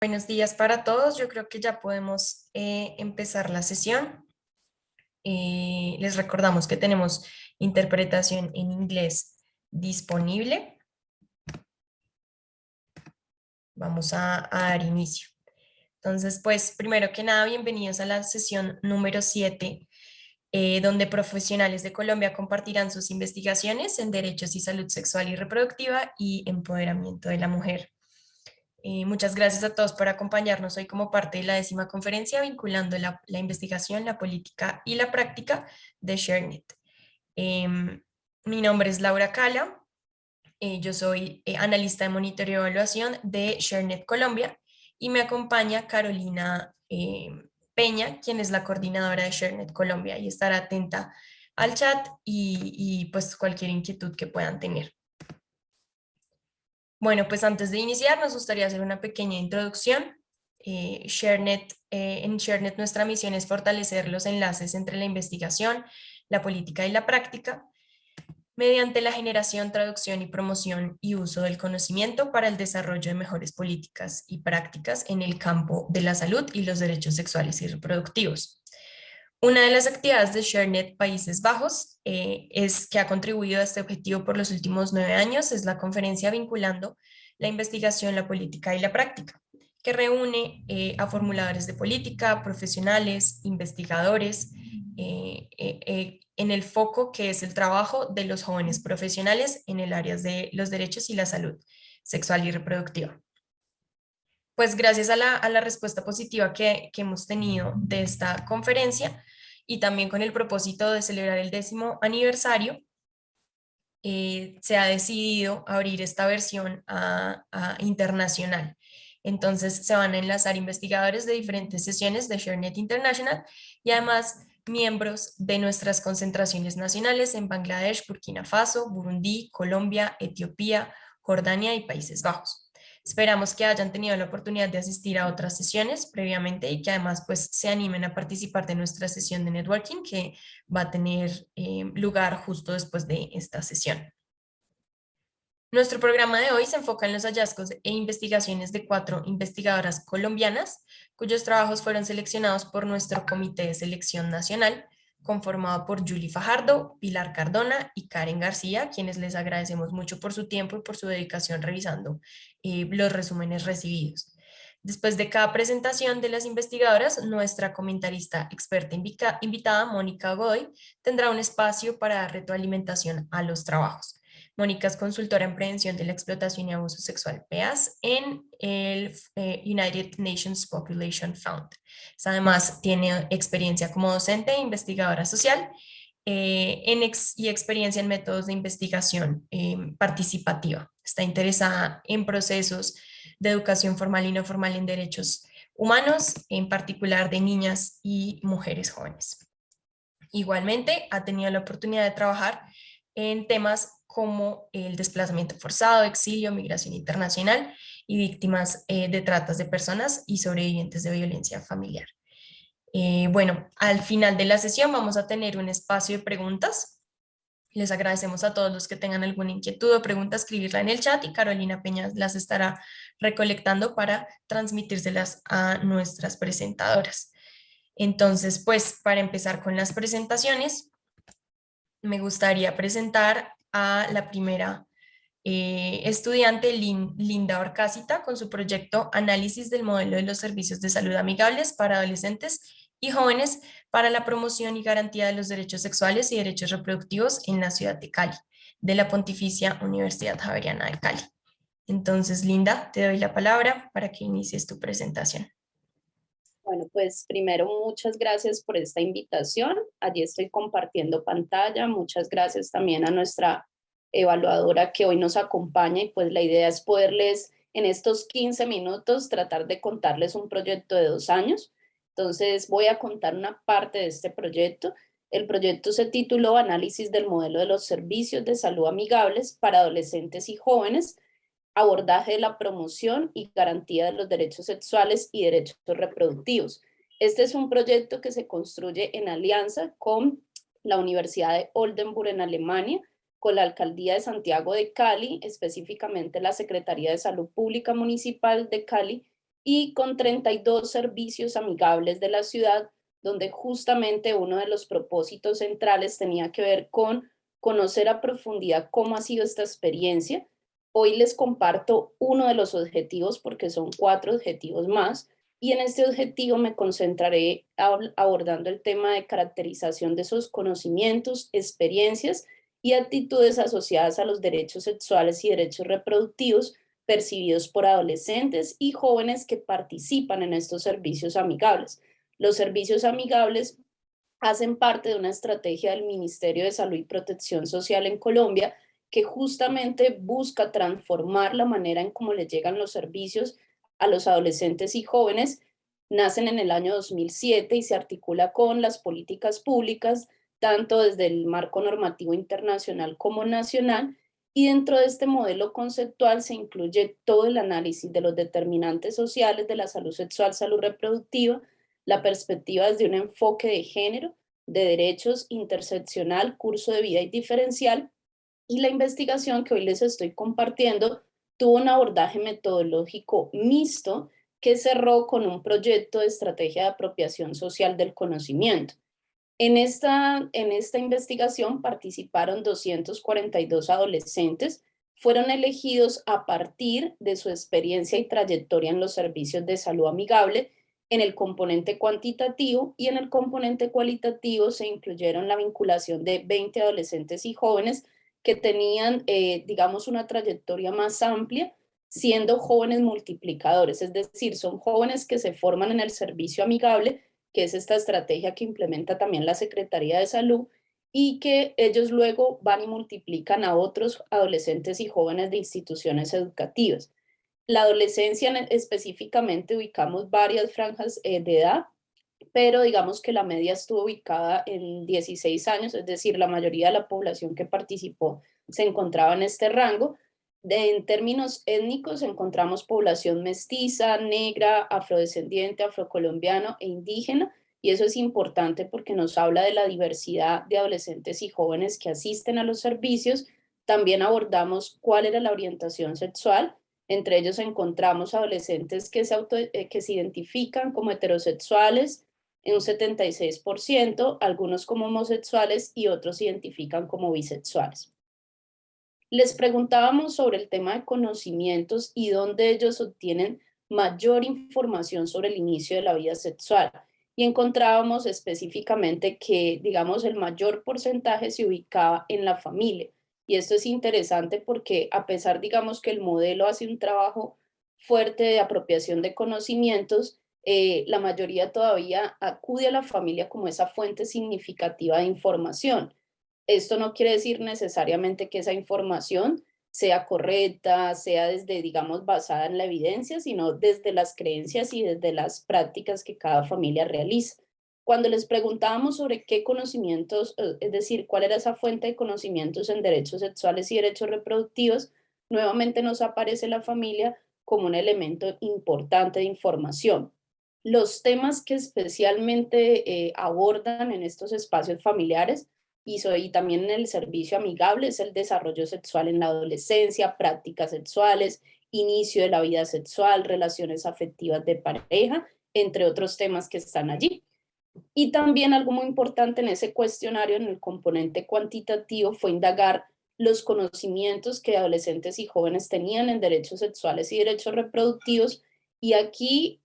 Buenos días para todos. Yo creo que ya podemos empezar la sesión. Les recordamos que tenemos interpretación en inglés disponible. Vamos a dar inicio. Entonces, pues, primero que nada, bienvenidos a la sesión número 7, donde profesionales de Colombia compartirán sus investigaciones en derechos y salud sexual y reproductiva y empoderamiento de la mujer. Muchas gracias a todos por acompañarnos hoy como parte de la 10ª conferencia vinculando la investigación, la política y la práctica de ShareNet. Mi nombre es Laura Cala, yo soy analista de monitoreo y evaluación de ShareNet Colombia y me acompaña Carolina Peña, quien es la coordinadora de ShareNet Colombia y estará atenta al chat y pues cualquier inquietud que puedan tener. Bueno, pues antes de iniciar nos gustaría hacer una pequeña introducción. En ShareNet nuestra misión es fortalecer los enlaces entre la investigación, la política y la práctica mediante la generación, traducción y promoción y uso del conocimiento para el desarrollo de mejores políticas y prácticas en el campo de la salud y los derechos sexuales y reproductivos. Una de las actividades de ShareNet Países Bajos es que ha contribuido a este objetivo por los últimos 9 años, es la conferencia vinculando la investigación, la política y la práctica, que reúne a formuladores de política, profesionales, investigadores, en el foco que es el trabajo de los jóvenes profesionales en el área de los derechos y la salud sexual y reproductiva. Pues gracias a la respuesta positiva que hemos tenido de esta conferencia y también con el propósito de celebrar el 10º aniversario, se ha decidido abrir esta versión a internacional. Entonces se van a enlazar investigadores de diferentes sesiones de ShareNet International y además miembros de nuestras concentraciones nacionales en Bangladesh, Burkina Faso, Burundi, Colombia, Etiopía, Jordania y Países Bajos. Esperamos que hayan tenido la oportunidad de asistir a otras sesiones previamente y que además pues se animen a participar de nuestra sesión de networking que va a tener lugar justo después de esta sesión. Nuestro programa de hoy se enfoca en los hallazgos e investigaciones de 4 investigadoras colombianas, cuyos trabajos fueron seleccionados por nuestro Comité de Selección Nacional, conformado por Julie Fajardo, Pilar Cardona y Karen García, quienes les agradecemos mucho por su tiempo y por su dedicación revisando los resúmenes recibidos. Después de cada presentación de las investigadoras, nuestra comentarista experta invitada, Mónica Godoy, tendrá un espacio para dar retroalimentación a los trabajos. Mónica es consultora en prevención de la explotación y abuso sexual, PEAS, en el United Nations Population Fund. Además, tiene experiencia como docente e investigadora social y experiencia en métodos de investigación participativa. Está interesada en procesos de educación formal y no formal en derechos humanos, en particular de niñas y mujeres jóvenes. Igualmente, ha tenido la oportunidad de trabajar en temas como el desplazamiento forzado, exilio, migración internacional y víctimas de tratas de personas y sobrevivientes de violencia familiar. Bueno, al final de la sesión vamos a tener un espacio de preguntas. Les agradecemos a todos los que tengan alguna inquietud o pregunta, escribirla en el chat y Carolina Peña las estará recolectando para transmitírselas a nuestras presentadoras. Entonces, pues para empezar con las presentaciones, me gustaría presentar a la primera estudiante, Linda Orcácita, con su proyecto Análisis del modelo de los servicios de salud amigables para adolescentes y jóvenes para la promoción y garantía de los derechos sexuales y derechos reproductivos en la ciudad de Cali, de la Pontificia Universidad Javeriana de Cali. Entonces, Linda, te doy la palabra para que inicies tu presentación. Bueno, pues primero muchas gracias por esta invitación. Allí estoy compartiendo pantalla. Muchas gracias también a nuestra evaluadora que hoy nos acompaña y pues la idea es poderles en estos 15 minutos tratar de contarles un proyecto de 2 años. Entonces voy a contar una parte de este proyecto. El proyecto se tituló Análisis del modelo de los servicios de salud amigables para adolescentes y jóvenes, abordaje de la promoción y garantía de los derechos sexuales y derechos reproductivos. Este es un proyecto que se construye en alianza con la Universidad de Oldenburg en Alemania, con la Alcaldía de Santiago de Cali, específicamente la Secretaría de Salud Pública Municipal de Cali y con 32 servicios amigables de la ciudad, donde justamente uno de los propósitos centrales tenía que ver con conocer a profundidad cómo ha sido esta experiencia. Hoy les comparto uno de los objetivos porque son 4 objetivos más, y en este objetivo me concentraré abordando el tema de caracterización de esos conocimientos, experiencias y actitudes asociadas a los derechos sexuales y derechos reproductivos percibidos por adolescentes y jóvenes que participan en estos servicios amigables. Los servicios amigables hacen parte de una estrategia del Ministerio de Salud y Protección Social en Colombia que justamente busca transformar la manera en cómo le llegan los servicios a los adolescentes y jóvenes. Nacen en el año 2007 y se articula con las políticas públicas, tanto desde el marco normativo internacional como nacional, y dentro de este modelo conceptual se incluye todo el análisis de los determinantes sociales de la salud sexual, salud reproductiva, la perspectiva desde un enfoque de género, de derechos interseccional, curso de vida y diferencial, y la investigación que hoy les estoy compartiendo tuvo un abordaje metodológico mixto que cerró con un proyecto de estrategia de apropiación social del conocimiento. En esta investigación participaron 242 adolescentes, fueron elegidos a partir de su experiencia y trayectoria en los servicios de salud amigable en el componente cuantitativo, y en el componente cualitativo se incluyeron la vinculación de 20 adolescentes y jóvenes que tenían, digamos, una trayectoria más amplia, siendo jóvenes multiplicadores, es decir, son jóvenes que se forman en el servicio amigable, que es esta estrategia que implementa también la Secretaría de Salud, y que ellos luego van y multiplican a otros adolescentes y jóvenes de instituciones educativas. La adolescencia específicamente ubicamos varias franjas de edad, pero digamos que la media estuvo ubicada en 16 años, es decir, la mayoría de la población que participó se encontraba en este rango. En términos étnicos encontramos población mestiza, negra, afrodescendiente, afrocolombiano e indígena, y eso es importante porque nos habla de la diversidad de adolescentes y jóvenes que asisten a los servicios. También abordamos cuál era la orientación sexual. Entre ellos encontramos adolescentes que se identifican como heterosexuales en un 76%, algunos como homosexuales y otros se identifican como bisexuales. Les preguntábamos sobre el tema de conocimientos y dónde ellos obtienen mayor información sobre el inicio de la vida sexual. Y encontrábamos específicamente que, digamos, el mayor porcentaje se ubicaba en la familia. Y esto es interesante porque a pesar, digamos, que el modelo hace un trabajo fuerte de apropiación de conocimientos, la mayoría todavía acude a la familia como esa fuente significativa de información. Esto no quiere decir necesariamente que esa información sea correcta, sea desde, digamos, basada en la evidencia, sino desde las creencias y desde las prácticas que cada familia realiza. Cuando les preguntábamos sobre qué conocimientos, es decir, cuál era esa fuente de conocimientos en derechos sexuales y derechos reproductivos, nuevamente nos aparece la familia como un elemento importante de información. Los temas que especialmente abordan en estos espacios familiares y también en el servicio amigable es el desarrollo sexual en la adolescencia, prácticas sexuales, inicio de la vida sexual, relaciones afectivas de pareja, entre otros temas que están allí. Y también algo muy importante en ese cuestionario, en el componente cuantitativo, fue indagar los conocimientos que adolescentes y jóvenes tenían en derechos sexuales y derechos reproductivos. Y aquí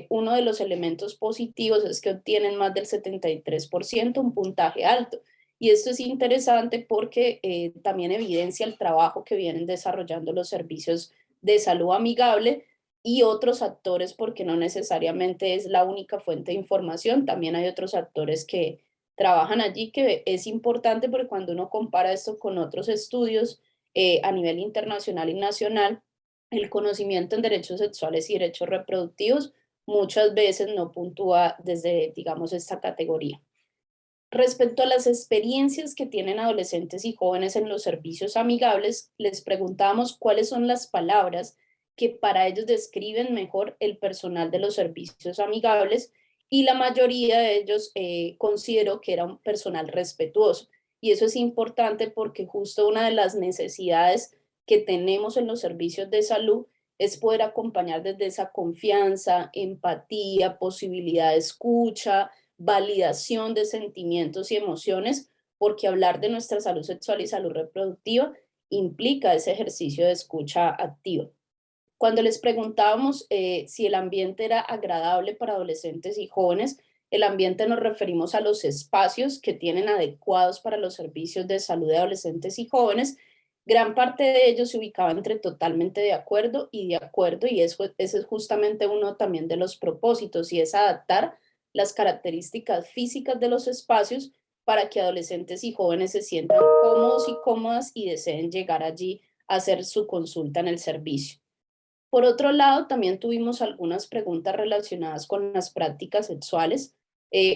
uno de los elementos positivos es que obtienen más del 73%, un puntaje alto. Y esto es interesante porque también evidencia el trabajo que vienen desarrollando los servicios de salud amigable y otros actores, porque no necesariamente es la única fuente de información, también hay otros actores que trabajan allí, que es importante porque cuando uno compara esto con otros estudios a nivel internacional y nacional, el conocimiento en derechos sexuales y derechos reproductivos muchas veces no puntúa desde, digamos, esta categoría. Respecto a las experiencias que tienen adolescentes y jóvenes en los servicios amigables, les preguntamos cuáles son las palabras que para ellos describen mejor el personal de los servicios amigables, y la mayoría de ellos consideró que era un personal respetuoso. Y eso es importante porque justo una de las necesidades que tenemos en los servicios de salud es poder acompañar desde esa confianza, empatía, posibilidad de escucha, validación de sentimientos y emociones, porque hablar de nuestra salud sexual y salud reproductiva implica ese ejercicio de escucha activa. Cuando les preguntábamos si el ambiente era agradable para adolescentes y jóvenes, el ambiente nos referimos a los espacios que tienen adecuados para los servicios de salud de adolescentes y jóvenes. Gran parte de ellos se ubicaba entre totalmente de acuerdo, y ese es justamente uno también de los propósitos, y es adaptar las características físicas de los espacios para que adolescentes y jóvenes se sientan cómodos y cómodas y deseen llegar allí a hacer su consulta en el servicio. Por otro lado, también tuvimos algunas preguntas relacionadas con las prácticas sexuales.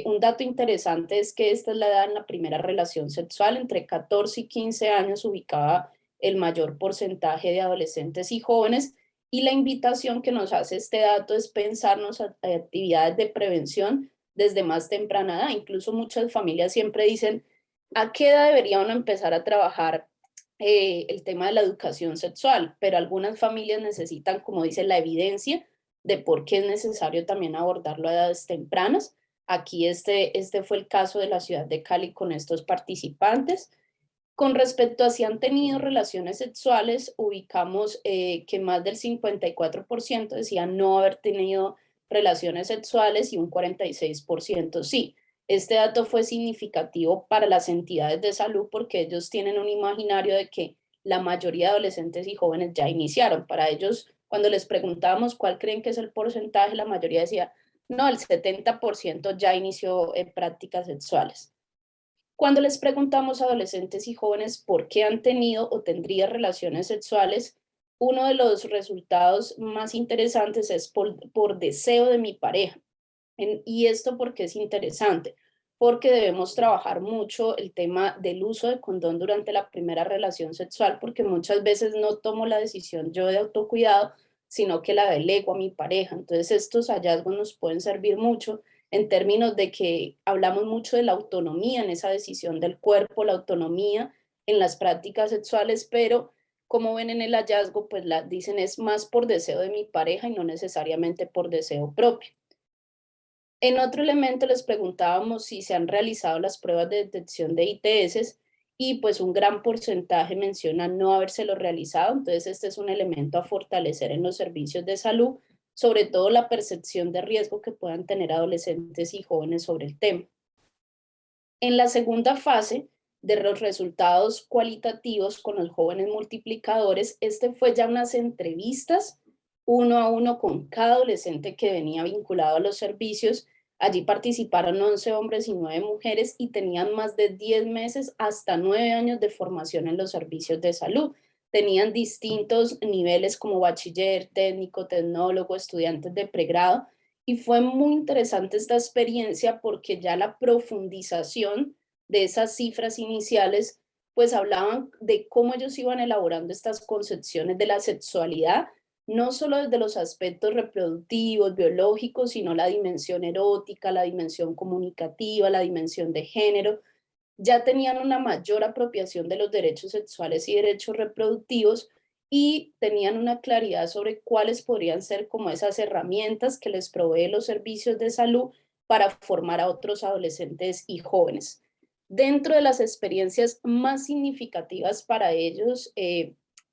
Un dato interesante es que esta es la edad en la primera relación sexual. Entre 14 y 15 años ubicaba el mayor porcentaje de adolescentes y jóvenes, y la invitación que nos hace este dato es pensarnos actividades de prevención desde más temprana edad. Incluso muchas familias siempre dicen, ¿a qué edad debería uno empezar a trabajar el tema de la educación sexual? Pero algunas familias necesitan, como dice, la evidencia de por qué es necesario también abordarlo a edades tempranas. Aquí este fue el caso de la ciudad de Cali con estos participantes. Con respecto a si han tenido relaciones sexuales, ubicamos que más del 54% decían no haber tenido relaciones sexuales y un 46% sí. Este dato fue significativo para las entidades de salud porque ellos tienen un imaginario de que la mayoría de adolescentes y jóvenes ya iniciaron. Para ellos, cuando les preguntábamos cuál creen que es el porcentaje, la mayoría decía, no, el 70% ya inició prácticas sexuales. Cuando les preguntamos a adolescentes y jóvenes por qué han tenido o tendrían relaciones sexuales, uno de los resultados más interesantes es por deseo de mi pareja. Y esto porque es interesante, porque debemos trabajar mucho el tema del uso de condón durante la primera relación sexual, porque muchas veces no tomo la decisión yo de autocuidado, sino que la delego a mi pareja. Entonces estos hallazgos nos pueden servir mucho en términos de que hablamos mucho de la autonomía en esa decisión del cuerpo, la autonomía en las prácticas sexuales, pero como ven en el hallazgo, pues dicen es más por deseo de mi pareja y no necesariamente por deseo propio. En otro elemento les preguntábamos si se han realizado las pruebas de detección de ITS, y pues un gran porcentaje menciona no habérselo realizado. Entonces este es un elemento a fortalecer en los servicios de salud, sobre todo la percepción de riesgo que puedan tener adolescentes y jóvenes sobre el tema. En la segunda fase de los resultados cualitativos con los jóvenes multiplicadores, este fue ya unas entrevistas uno a uno con cada adolescente que venía vinculado a los servicios. Allí participaron 11 hombres y 9 mujeres y tenían más de 10 meses hasta 9 años de formación en los servicios de salud. Tenían distintos niveles como bachiller, técnico, tecnólogo, estudiantes de pregrado, y fue muy interesante esta experiencia porque ya la profundización de esas cifras iniciales pues hablaban de cómo ellos iban elaborando estas concepciones de la sexualidad, no solo desde los aspectos reproductivos, biológicos, sino la dimensión erótica, la dimensión comunicativa, la dimensión de género. Ya tenían una mayor apropiación de los derechos sexuales y derechos reproductivos, y tenían una claridad sobre cuáles podrían ser como esas herramientas que les provee los servicios de salud para formar a otros adolescentes y jóvenes. Dentro de las experiencias más significativas para ellos,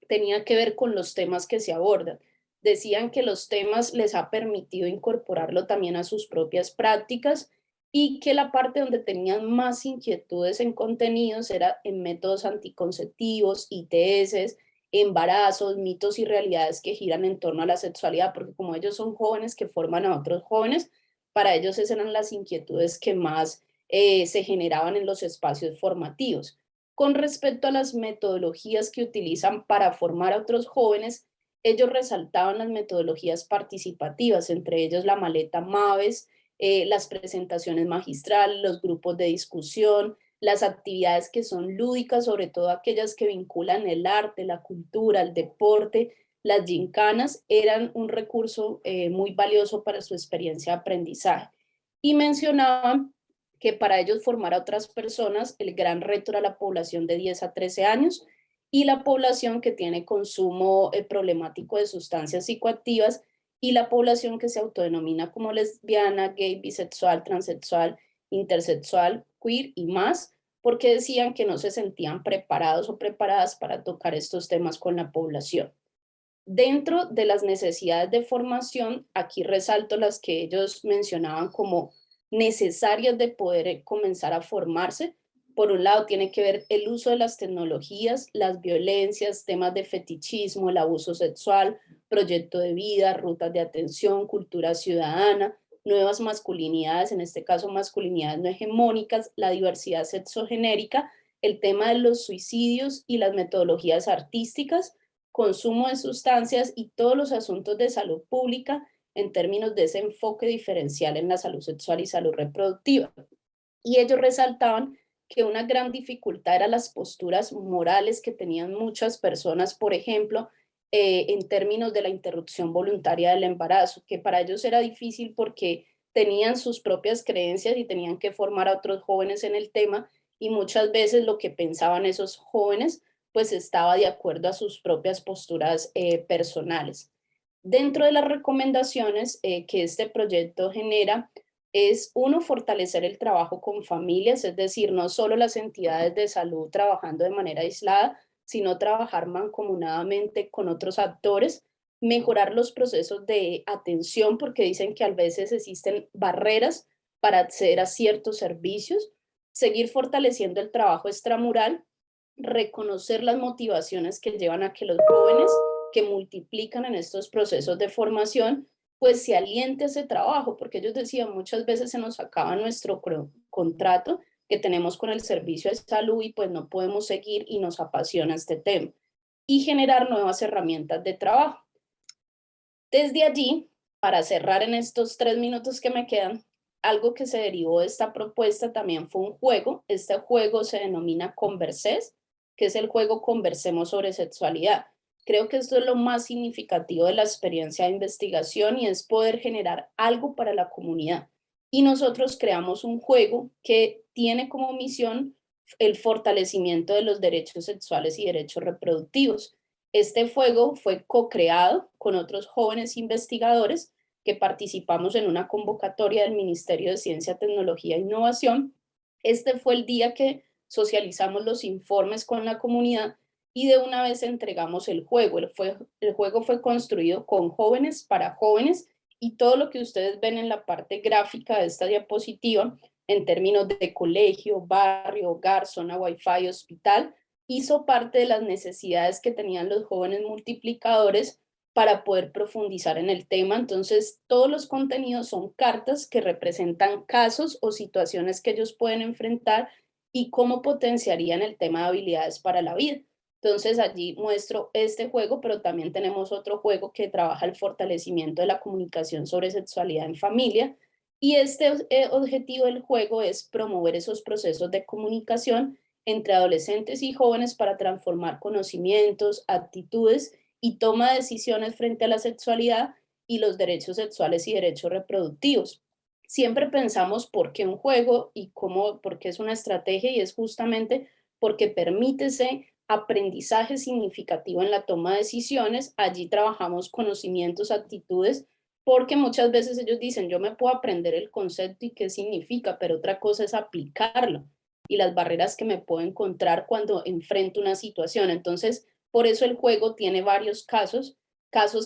tenía que ver con los temas que se abordan. Decían que los temas les ha permitido incorporarlo también a sus propias prácticas, y que la parte donde tenían más inquietudes en contenidos era en métodos anticonceptivos, ITS, embarazos, mitos y realidades que giran en torno a la sexualidad, porque como ellos son jóvenes que forman a otros jóvenes, para ellos esas eran las inquietudes que más se generaban en los espacios formativos. Con respecto a las metodologías que utilizan para formar a otros jóvenes, ellos resaltaban las metodologías participativas, entre ellos la maleta MAVES, las presentaciones magistrales, los grupos de discusión, las actividades que son lúdicas, sobre todo aquellas que vinculan el arte, la cultura, el deporte. Las gincanas eran un recurso muy valioso para su experiencia de aprendizaje. Y mencionaban que para ellos formar a otras personas, el gran reto era la población de 10 a 13 años, y la población que tiene consumo problemático de sustancias psicoactivas, y la población que se autodenomina como lesbiana, gay, bisexual, transexual, intersexual, queer y más, porque decían que no se sentían preparados o preparadas para tocar estos temas con la población. Dentro de las necesidades de formación, aquí resalto las que ellos mencionaban como necesarias de poder comenzar a formarse. Por un lado, tiene que ver el uso de las tecnologías, las violencias, temas de fetichismo, el abuso sexual, proyecto de vida, rutas de atención, cultura ciudadana, nuevas masculinidades, en este caso masculinidades no hegemónicas, la diversidad sexogenérica, el tema de los suicidios y las metodologías artísticas, consumo de sustancias y todos los asuntos de salud pública en términos de ese enfoque diferencial en la salud sexual y salud reproductiva. Y ellos resaltaban que una gran dificultad eran las posturas morales que tenían muchas personas, por ejemplo, en términos de la interrupción voluntaria del embarazo, que para ellos era difícil porque tenían sus propias creencias y tenían que formar a otros jóvenes en el tema, y muchas veces lo que pensaban esos jóvenes pues estaba de acuerdo a sus propias posturas personales. Dentro de las recomendaciones que este proyecto genera es, uno, fortalecer el trabajo con familias, es decir, no solo las entidades de salud trabajando de manera aislada, sino trabajar mancomunadamente con otros actores, mejorar los procesos de atención, porque dicen que a veces existen barreras para acceder a ciertos servicios, seguir fortaleciendo el trabajo extramural, reconocer las motivaciones que llevan a que los jóvenes que multiplican en estos procesos de formación, pues se aliente ese trabajo, porque ellos decían, muchas veces se nos acaba nuestro contrato que tenemos con el servicio de salud y pues no podemos seguir y nos apasiona este tema. Y generar nuevas herramientas de trabajo. Desde allí, para cerrar en estos 3 minutos que me quedan, algo que se derivó de esta propuesta también fue un juego. Este juego se denomina Conversés, que es el juego Conversemos sobre sexualidad. Creo que esto es lo más significativo de la experiencia de investigación y es poder generar algo para la comunidad. Y nosotros creamos un juego que tiene como misión el fortalecimiento de los derechos sexuales y derechos reproductivos. Este juego fue co-creado con otros jóvenes investigadores que participamos en una convocatoria del Ministerio de Ciencia, Tecnología e Innovación. Este fue el día que socializamos los informes con la comunidad y de una vez entregamos el juego. El juego fue construido con jóvenes para jóvenes y todo lo que ustedes ven en la parte gráfica de esta diapositiva en términos de colegio, barrio, hogar, zona Wi-Fi, hospital, hizo parte de las necesidades que tenían los jóvenes multiplicadores para poder profundizar en el tema. Entonces, todos los contenidos son cartas que representan casos o situaciones que ellos pueden enfrentar y cómo potenciarían el tema de habilidades para la vida. Entonces, allí muestro este juego, pero también tenemos otro juego que trabaja el fortalecimiento de la comunicación sobre sexualidad en familia. Y este objetivo del juego es promover esos procesos de comunicación entre adolescentes y jóvenes para transformar conocimientos, actitudes y toma de decisiones frente a la sexualidad y los derechos sexuales y derechos reproductivos. Siempre pensamos por qué un juego y cómo, por qué es una estrategia, y es justamente porque permite ese aprendizaje significativo en la toma de decisiones. Allí trabajamos conocimientos, actitudes, porque muchas veces ellos dicen, yo me puedo aprender el concepto y qué significa, pero otra cosa es aplicarlo y las barreras que me puedo encontrar cuando enfrento una situación. Entonces, por eso el juego tiene varios casos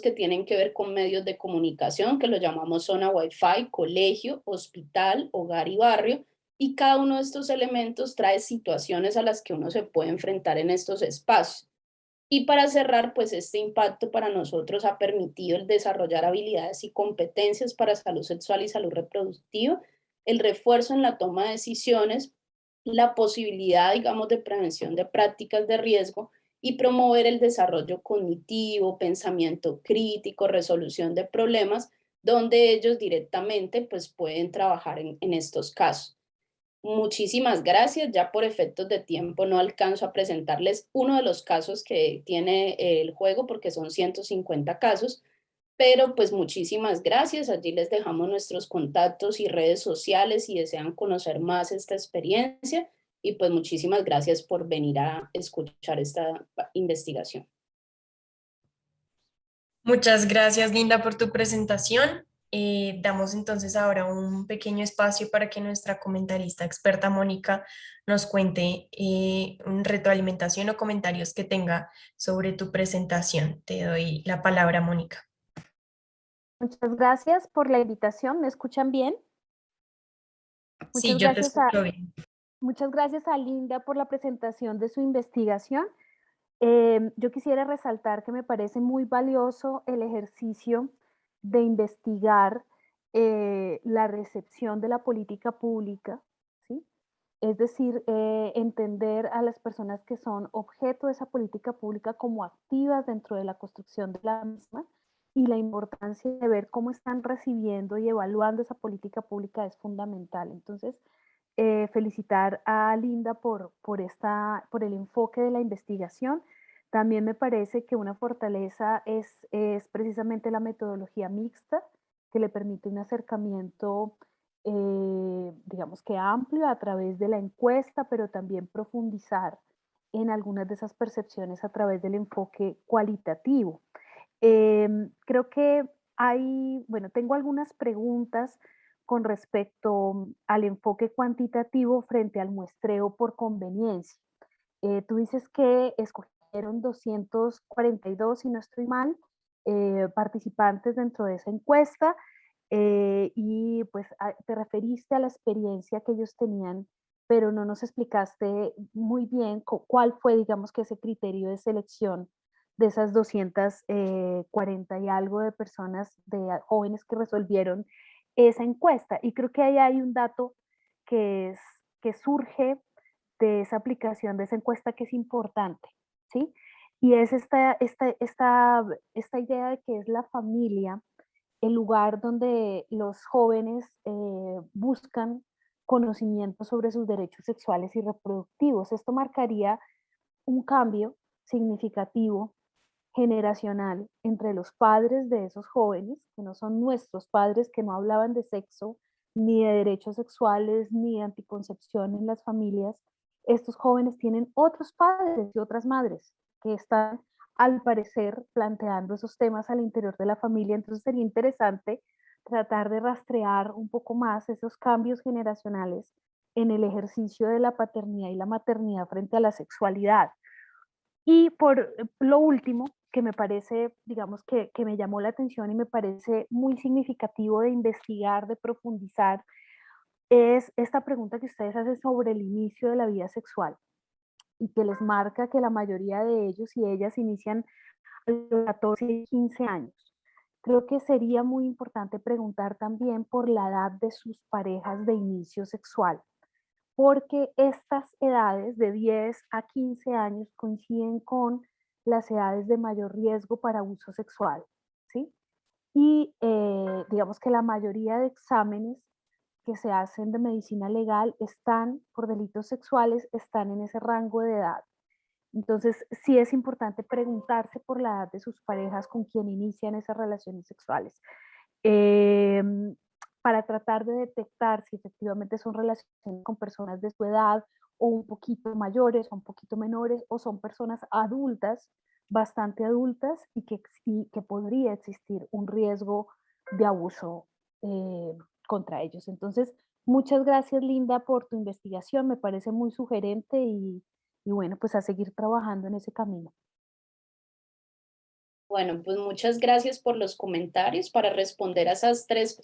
que tienen que ver con medios de comunicación, que lo llamamos zona Wi-Fi, colegio, hospital, hogar y barrio, y cada uno de estos elementos trae situaciones a las que uno se puede enfrentar en estos espacios. Y para cerrar, pues este impacto para nosotros ha permitido el desarrollar habilidades y competencias para salud sexual y salud reproductiva, el refuerzo en la toma de decisiones, la posibilidad, digamos, de prevención de prácticas de riesgo y promover el desarrollo cognitivo, pensamiento crítico, resolución de problemas, donde ellos directamente pues pueden trabajar en estos casos. Muchísimas gracias. Ya por efectos de tiempo no alcanzo a presentarles uno de los casos que tiene el juego porque son 150 casos, pero pues muchísimas gracias. Allí les dejamos nuestros contactos y redes sociales si desean conocer más esta experiencia y pues muchísimas gracias por venir a escuchar esta investigación. Muchas gracias, Linda, por tu presentación. Damos entonces ahora un pequeño espacio para que nuestra comentarista experta Mónica nos cuente un retroalimentación o comentarios que tenga sobre tu presentación. Te doy la palabra, Mónica. Muchas gracias por la invitación. ¿Me escuchan bien? Sí, Muchas yo te gracias a, escucho bien. muchas gracias a Linda por la presentación de su investigación. Yo quisiera resaltar que me parece muy valioso el ejercicio de investigar la recepción de la política pública, ¿sí? Es decir, entender a las personas que son objeto de esa política pública como activas dentro de la construcción de la misma, y la importancia de ver cómo están recibiendo y evaluando esa política pública es fundamental. Entonces, felicitar a Linda por el enfoque de la investigación. También me parece que una fortaleza es precisamente la metodología mixta, que le permite un acercamiento, digamos que amplio a través de la encuesta, pero también profundizar en algunas de esas percepciones a través del enfoque cualitativo. Creo que bueno, tengo algunas preguntas con respecto al enfoque cuantitativo frente al muestreo por conveniencia. Tú dices que escogieron 242, si no estoy mal, participantes dentro de esa encuesta, y pues te referiste a la experiencia que ellos tenían, pero no nos explicaste muy bien cuál fue, digamos, que ese criterio de selección de esas 240 y algo de personas, de jóvenes que resolvieron esa encuesta. Y creo que ahí hay un dato que surge de esa aplicación de esa encuesta que es importante, ¿sí? Y es esta idea de que es la familia el lugar donde los jóvenes buscan conocimiento sobre sus derechos sexuales y reproductivos. Esto marcaría un cambio significativo generacional entre los padres de esos jóvenes, que no son nuestros padres, que no hablaban de sexo, ni de derechos sexuales, ni de anticoncepción en las familias. Estos jóvenes tienen otros padres y otras madres que están, al parecer, planteando esos temas al interior de la familia. Entonces sería interesante tratar de rastrear un poco más esos cambios generacionales en el ejercicio de la paternidad y la maternidad frente a la sexualidad. Y por lo último, que me parece, digamos, que me llamó la atención y me parece muy significativo de investigar, de profundizar, es esta pregunta que ustedes hacen sobre el inicio de la vida sexual y que les marca que la mayoría de ellos y ellas inician a los 14 y 15 años. Creo que sería muy importante preguntar también por la edad de sus parejas de inicio sexual, porque estas edades de 10 a 15 años coinciden con las edades de mayor riesgo para abuso sexual, ¿sí? Y digamos que la mayoría de exámenes que se hacen de medicina legal están, por delitos sexuales, están en ese rango de edad. Entonces, sí es importante preguntarse por la edad de sus parejas con quien inician esas relaciones sexuales. Eh, para tratar de detectar si efectivamente son relaciones con personas de su edad o un poquito mayores o un poquito menores, o son personas adultas, bastante adultas, y que podría existir un riesgo de abuso contra ellos. Entonces, muchas gracias, Linda, por tu investigación. Me parece muy sugerente y bueno, pues a seguir trabajando en ese camino. Bueno, pues muchas gracias por los comentarios. Para responder a esas tres,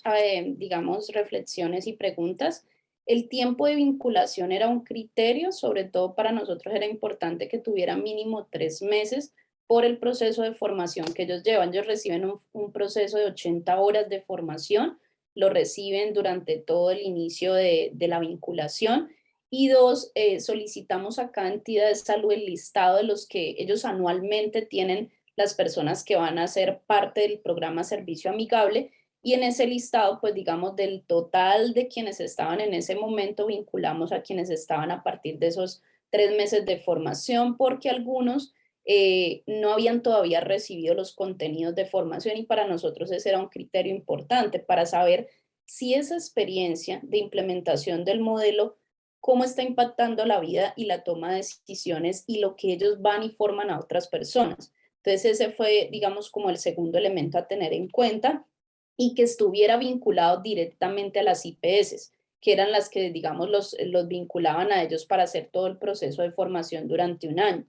digamos, reflexiones y preguntas, el tiempo de vinculación era un criterio, sobre todo para nosotros era importante que tuviera mínimo 3 meses por el proceso de formación que ellos llevan. Ellos reciben un proceso de 80 horas de formación, lo reciben durante todo el inicio de la vinculación. Y dos, solicitamos a cada entidad de salud el listado de los que ellos anualmente tienen las personas que van a ser parte del programa Servicio Amigable, y en ese listado, pues digamos, del total de quienes estaban en ese momento, vinculamos a quienes estaban a partir de esos 3 meses de formación, porque algunos no habían todavía recibido los contenidos de formación, y para nosotros ese era un criterio importante para saber si esa experiencia de implementación del modelo cómo está impactando la vida y la toma de decisiones y lo que ellos van y forman a otras personas. Entonces ese fue, digamos, como el segundo elemento a tener en cuenta y que estuviera vinculado directamente a las IPS, que eran las que, digamos, los vinculaban a ellos para hacer todo el proceso de formación durante un año.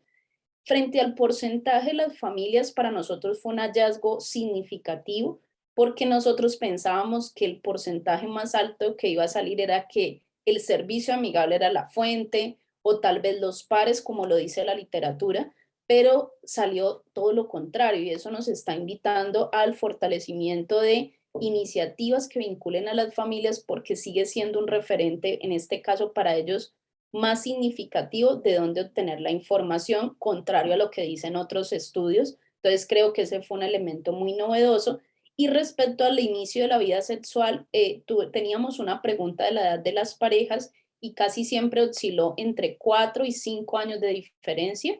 Frente al porcentaje de las familias, para nosotros fue un hallazgo significativo porque nosotros pensábamos que el porcentaje más alto que iba a salir era que el servicio amigable era la fuente o tal vez los pares, como lo dice la literatura, pero salió todo lo contrario y eso nos está invitando al fortalecimiento de iniciativas que vinculen a las familias porque sigue siendo un referente, en este caso para ellos, más significativo de dónde obtener la información, contrario a lo que dicen otros estudios. Entonces creo que ese fue un elemento muy novedoso. Y respecto al inicio de la vida sexual, teníamos una pregunta de la edad de las parejas y casi siempre osciló entre 4 y 5 años de diferencia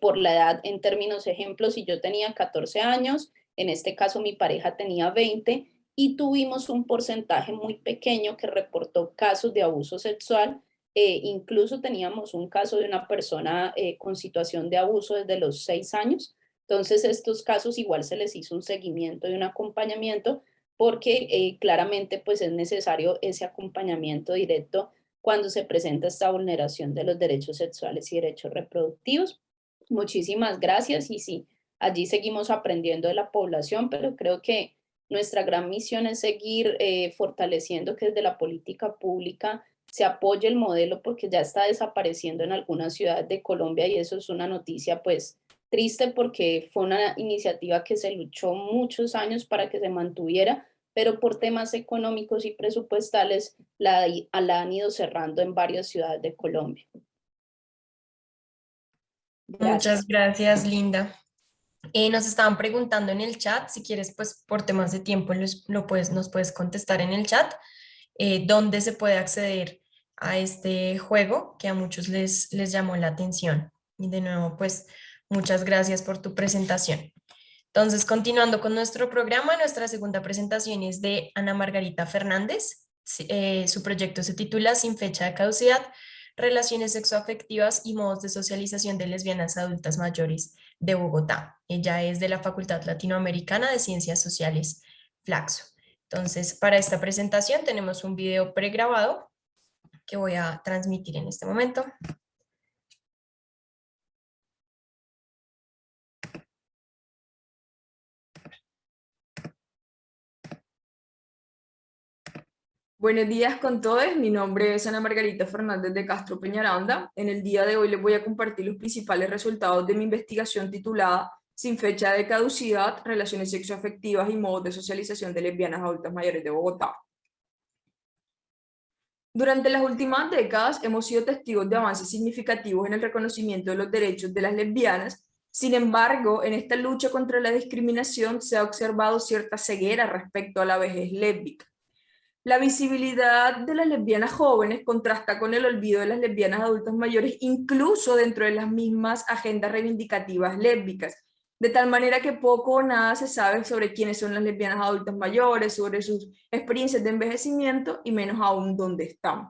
por la edad. En términos ejemplos, si yo tenía 14 años, en este caso mi pareja tenía 20 y tuvimos un porcentaje muy pequeño que reportó casos de abuso sexual. Incluso teníamos un caso de una persona con situación de abuso desde los 6 años. Entonces, estos casos igual se les hizo un seguimiento y un acompañamiento porque claramente pues es necesario ese acompañamiento directo cuando se presenta esta vulneración de los derechos sexuales y derechos reproductivos. Muchísimas gracias y sí, allí seguimos aprendiendo de la población, pero creo que nuestra gran misión es seguir fortaleciendo que desde la política pública se apoye el modelo porque ya está desapareciendo en algunas ciudades de Colombia y eso es una noticia pues triste porque fue una iniciativa que se luchó muchos años para que se mantuviera, pero por temas económicos y presupuestales la han ido cerrando en varias ciudades de Colombia. Gracias. Muchas gracias, Linda. Nos estaban preguntando en el chat, si quieres, pues por temas de tiempo nos puedes contestar en el chat, dónde se puede acceder a este juego que a muchos les llamó la atención. Y de nuevo, pues muchas gracias por tu presentación. Entonces, continuando con nuestro programa, nuestra segunda presentación es de Ana Margarita Fernández. Su proyecto se titula Sin fecha de caducidad, relaciones sexoafectivas y modos de socialización de lesbianas adultas mayores de Bogotá. Ella es de la Facultad Latinoamericana de Ciencias Sociales, Flaxo. Entonces, para esta presentación tenemos un video pregrabado que voy a transmitir en este momento. Buenos días con todos, mi nombre es Ana Margarita Fernández de Castro Peñaranda. En el día de hoy les voy a compartir los principales resultados de mi investigación titulada Sin fecha de caducidad, relaciones sexoafectivas y modos de socialización de lesbianas adultas mayores de Bogotá. Durante las últimas décadas hemos sido testigos de avances significativos en el reconocimiento de los derechos de las lesbianas. Sin embargo, en esta lucha contra la discriminación se ha observado cierta ceguera respecto a la vejez lésbica. La visibilidad de las lesbianas jóvenes contrasta con el olvido de las lesbianas adultas mayores, incluso dentro de las mismas agendas reivindicativas lésbicas, de tal manera que poco o nada se sabe sobre quiénes son las lesbianas adultas mayores, sobre sus experiencias de envejecimiento y menos aún dónde están.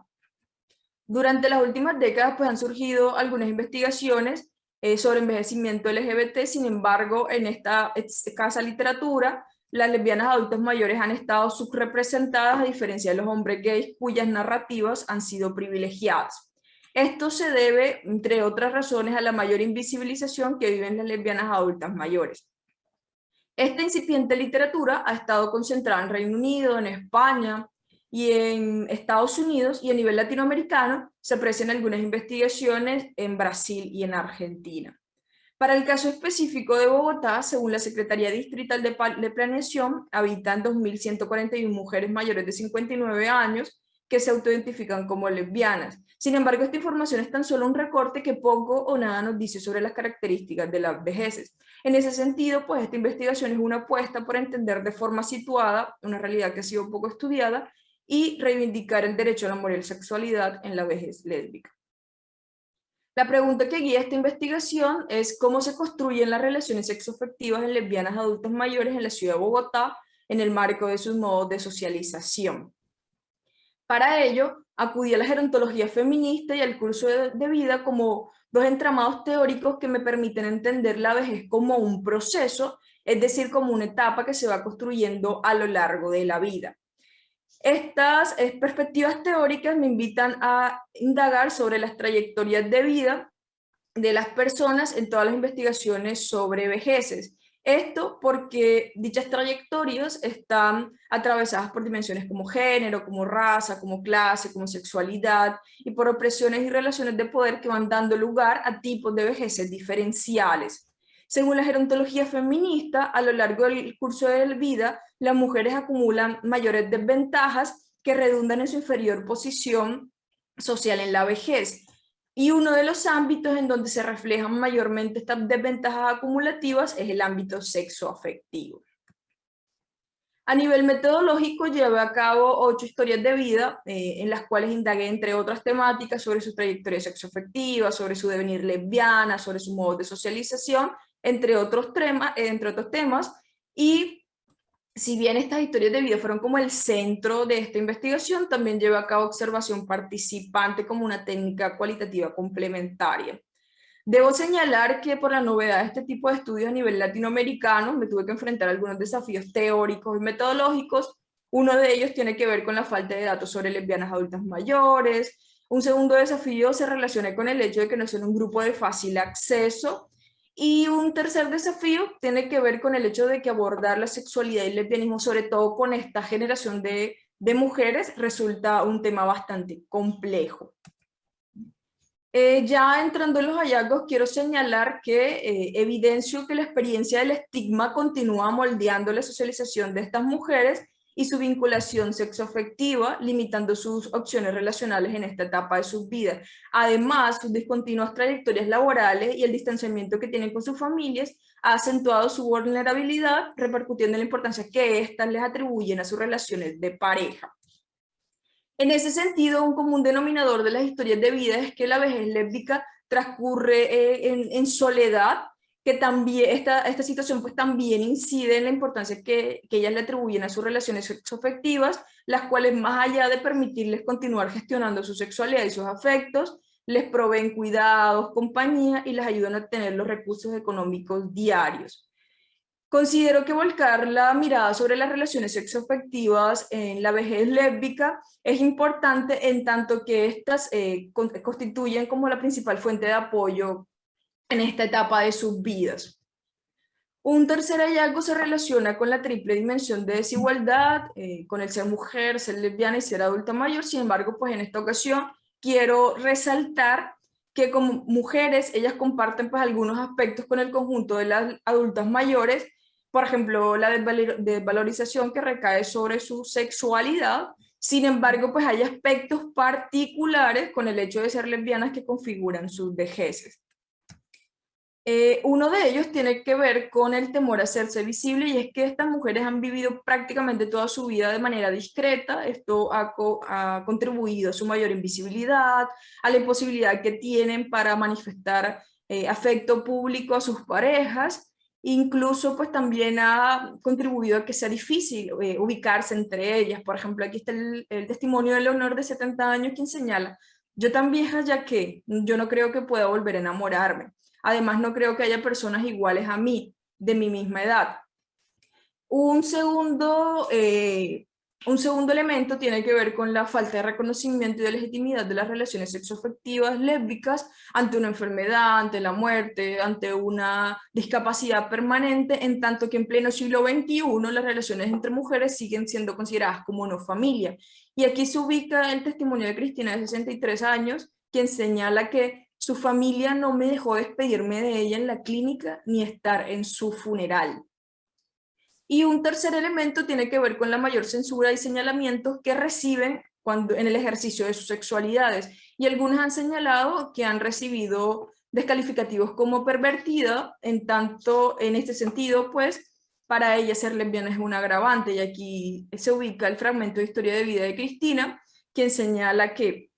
Durante las últimas décadas pues, han surgido algunas investigaciones sobre envejecimiento LGBT, sin embargo, en esta escasa literatura, las lesbianas adultas mayores han estado subrepresentadas a diferencia de los hombres gays cuyas narrativas han sido privilegiadas. Esto se debe, entre otras razones, a la mayor invisibilización que viven las lesbianas adultas mayores. Esta incipiente literatura ha estado concentrada en Reino Unido, en España y en Estados Unidos, y a nivel latinoamericano se aprecian algunas investigaciones en Brasil y en Argentina. Para el caso específico de Bogotá, según la Secretaría Distrital de Planeación, habitan 2.141 mujeres mayores de 59 años que se autoidentifican como lesbianas. Sin embargo, esta información es tan solo un recorte que poco o nada nos dice sobre las características de las vejeces. En ese sentido, pues esta investigación es una apuesta por entender de forma situada una realidad que ha sido poco estudiada y reivindicar el derecho a la moral sexualidad en la vejez lésbica. La pregunta que guía esta investigación es cómo se construyen las relaciones sexoafectivas en lesbianas adultas mayores en la ciudad de Bogotá en el marco de sus modos de socialización. Para ello, acudí a la gerontología feminista y al curso de vida como dos entramados teóricos que me permiten entender la vejez como un proceso, es decir, como una etapa que se va construyendo a lo largo de la vida. Estas perspectivas teóricas me invitan a indagar sobre las trayectorias de vida de las personas en todas las investigaciones sobre vejeces. Esto porque dichas trayectorias están atravesadas por dimensiones como género, como raza, como clase, como sexualidad y por opresiones y relaciones de poder que van dando lugar a tipos de vejeces diferenciales. Según la gerontología feminista, a lo largo del curso de la vida, las mujeres acumulan mayores desventajas que redundan en su inferior posición social en la vejez. Y uno de los ámbitos en donde se reflejan mayormente estas desventajas acumulativas es el ámbito sexoafectivo. A nivel metodológico, llevé a cabo 8 historias de vida en las cuales indagué, entre otras temáticas, sobre su trayectoria sexoafectiva, sobre su devenir lesbiana, sobre su modo de socialización, entre otros temas, y si bien estas historias de vida fueron como el centro de esta investigación, también llevé a cabo observación participante como una técnica cualitativa complementaria. Debo señalar que por la novedad de este tipo de estudios a nivel latinoamericano me tuve que enfrentar a algunos desafíos teóricos y metodológicos. Uno de ellos tiene que ver con la falta de datos sobre lesbianas adultas mayores. Un segundo desafío se relaciona con el hecho de que no son un grupo de fácil acceso. Y un tercer desafío tiene que ver con el hecho de que abordar la sexualidad y el lesbianismo, sobre todo con esta generación de mujeres, resulta un tema bastante complejo. Ya entrando en los hallazgos, quiero señalar que evidencio que la experiencia del estigma continúa moldeando la socialización de estas mujeres y su vinculación sexoafectiva, limitando sus opciones relacionales en esta etapa de sus vidas. Además, sus discontinuas trayectorias laborales y el distanciamiento que tienen con sus familias ha acentuado su vulnerabilidad, repercutiendo en la importancia que éstas les atribuyen a sus relaciones de pareja. En ese sentido, un común denominador de las historias de vida es que la vejez lésbica transcurre en soledad, que también esta situación pues también incide en la importancia que ellas le atribuyen a sus relaciones sexoafectivas, las cuales más allá de permitirles continuar gestionando su sexualidad y sus afectos, les proveen cuidados, compañía y les ayudan a obtener los recursos económicos diarios. Considero que volcar la mirada sobre las relaciones sexoafectivas en la vejez lésbica es importante en tanto que estas constituyen como la principal fuente de apoyo en esta etapa de sus vidas. Un tercer hallazgo se relaciona con la triple dimensión de desigualdad, con el ser mujer, ser lesbiana y ser adulta mayor. Sin embargo, pues en esta ocasión quiero resaltar que como mujeres ellas comparten pues algunos aspectos con el conjunto de las adultas mayores, por ejemplo, la desvalorización que recae sobre su sexualidad. Sin embargo, pues hay aspectos particulares con el hecho de ser lesbianas que configuran sus vejeces. Uno de ellos tiene que ver con el temor a hacerse visible, y es que estas mujeres han vivido prácticamente toda su vida de manera discreta. Esto ha contribuido a su mayor invisibilidad, a la imposibilidad que tienen para manifestar afecto público a sus parejas. Incluso pues también ha contribuido a que sea difícil ubicarse entre ellas. Por ejemplo, aquí está el testimonio de Leonor de 70 años, quien señala: yo tan vieja ya que yo no creo que pueda volver a enamorarme. Además, no creo que haya personas iguales a mí, de mi misma edad. Un segundo elemento tiene que ver con la falta de reconocimiento y de legitimidad de las relaciones sexoafectivas lésbicas ante una enfermedad, ante la muerte, ante una discapacidad permanente, en tanto que en pleno siglo XXI las relaciones entre mujeres siguen siendo consideradas como no familia. Y aquí se ubica el testimonio de Cristina, de 63 años, quien señala que su familia no me dejó despedirme de ella en la clínica ni estar en su funeral. Y un tercer elemento tiene que ver con la mayor censura y señalamientos que reciben en el ejercicio de sus sexualidades. Y algunas han señalado que han recibido descalificativos como pervertida, en tanto en este sentido, pues, para ella ser lesbiana es un agravante. Y aquí se ubica el fragmento de historia de vida de Cristina, quien señala que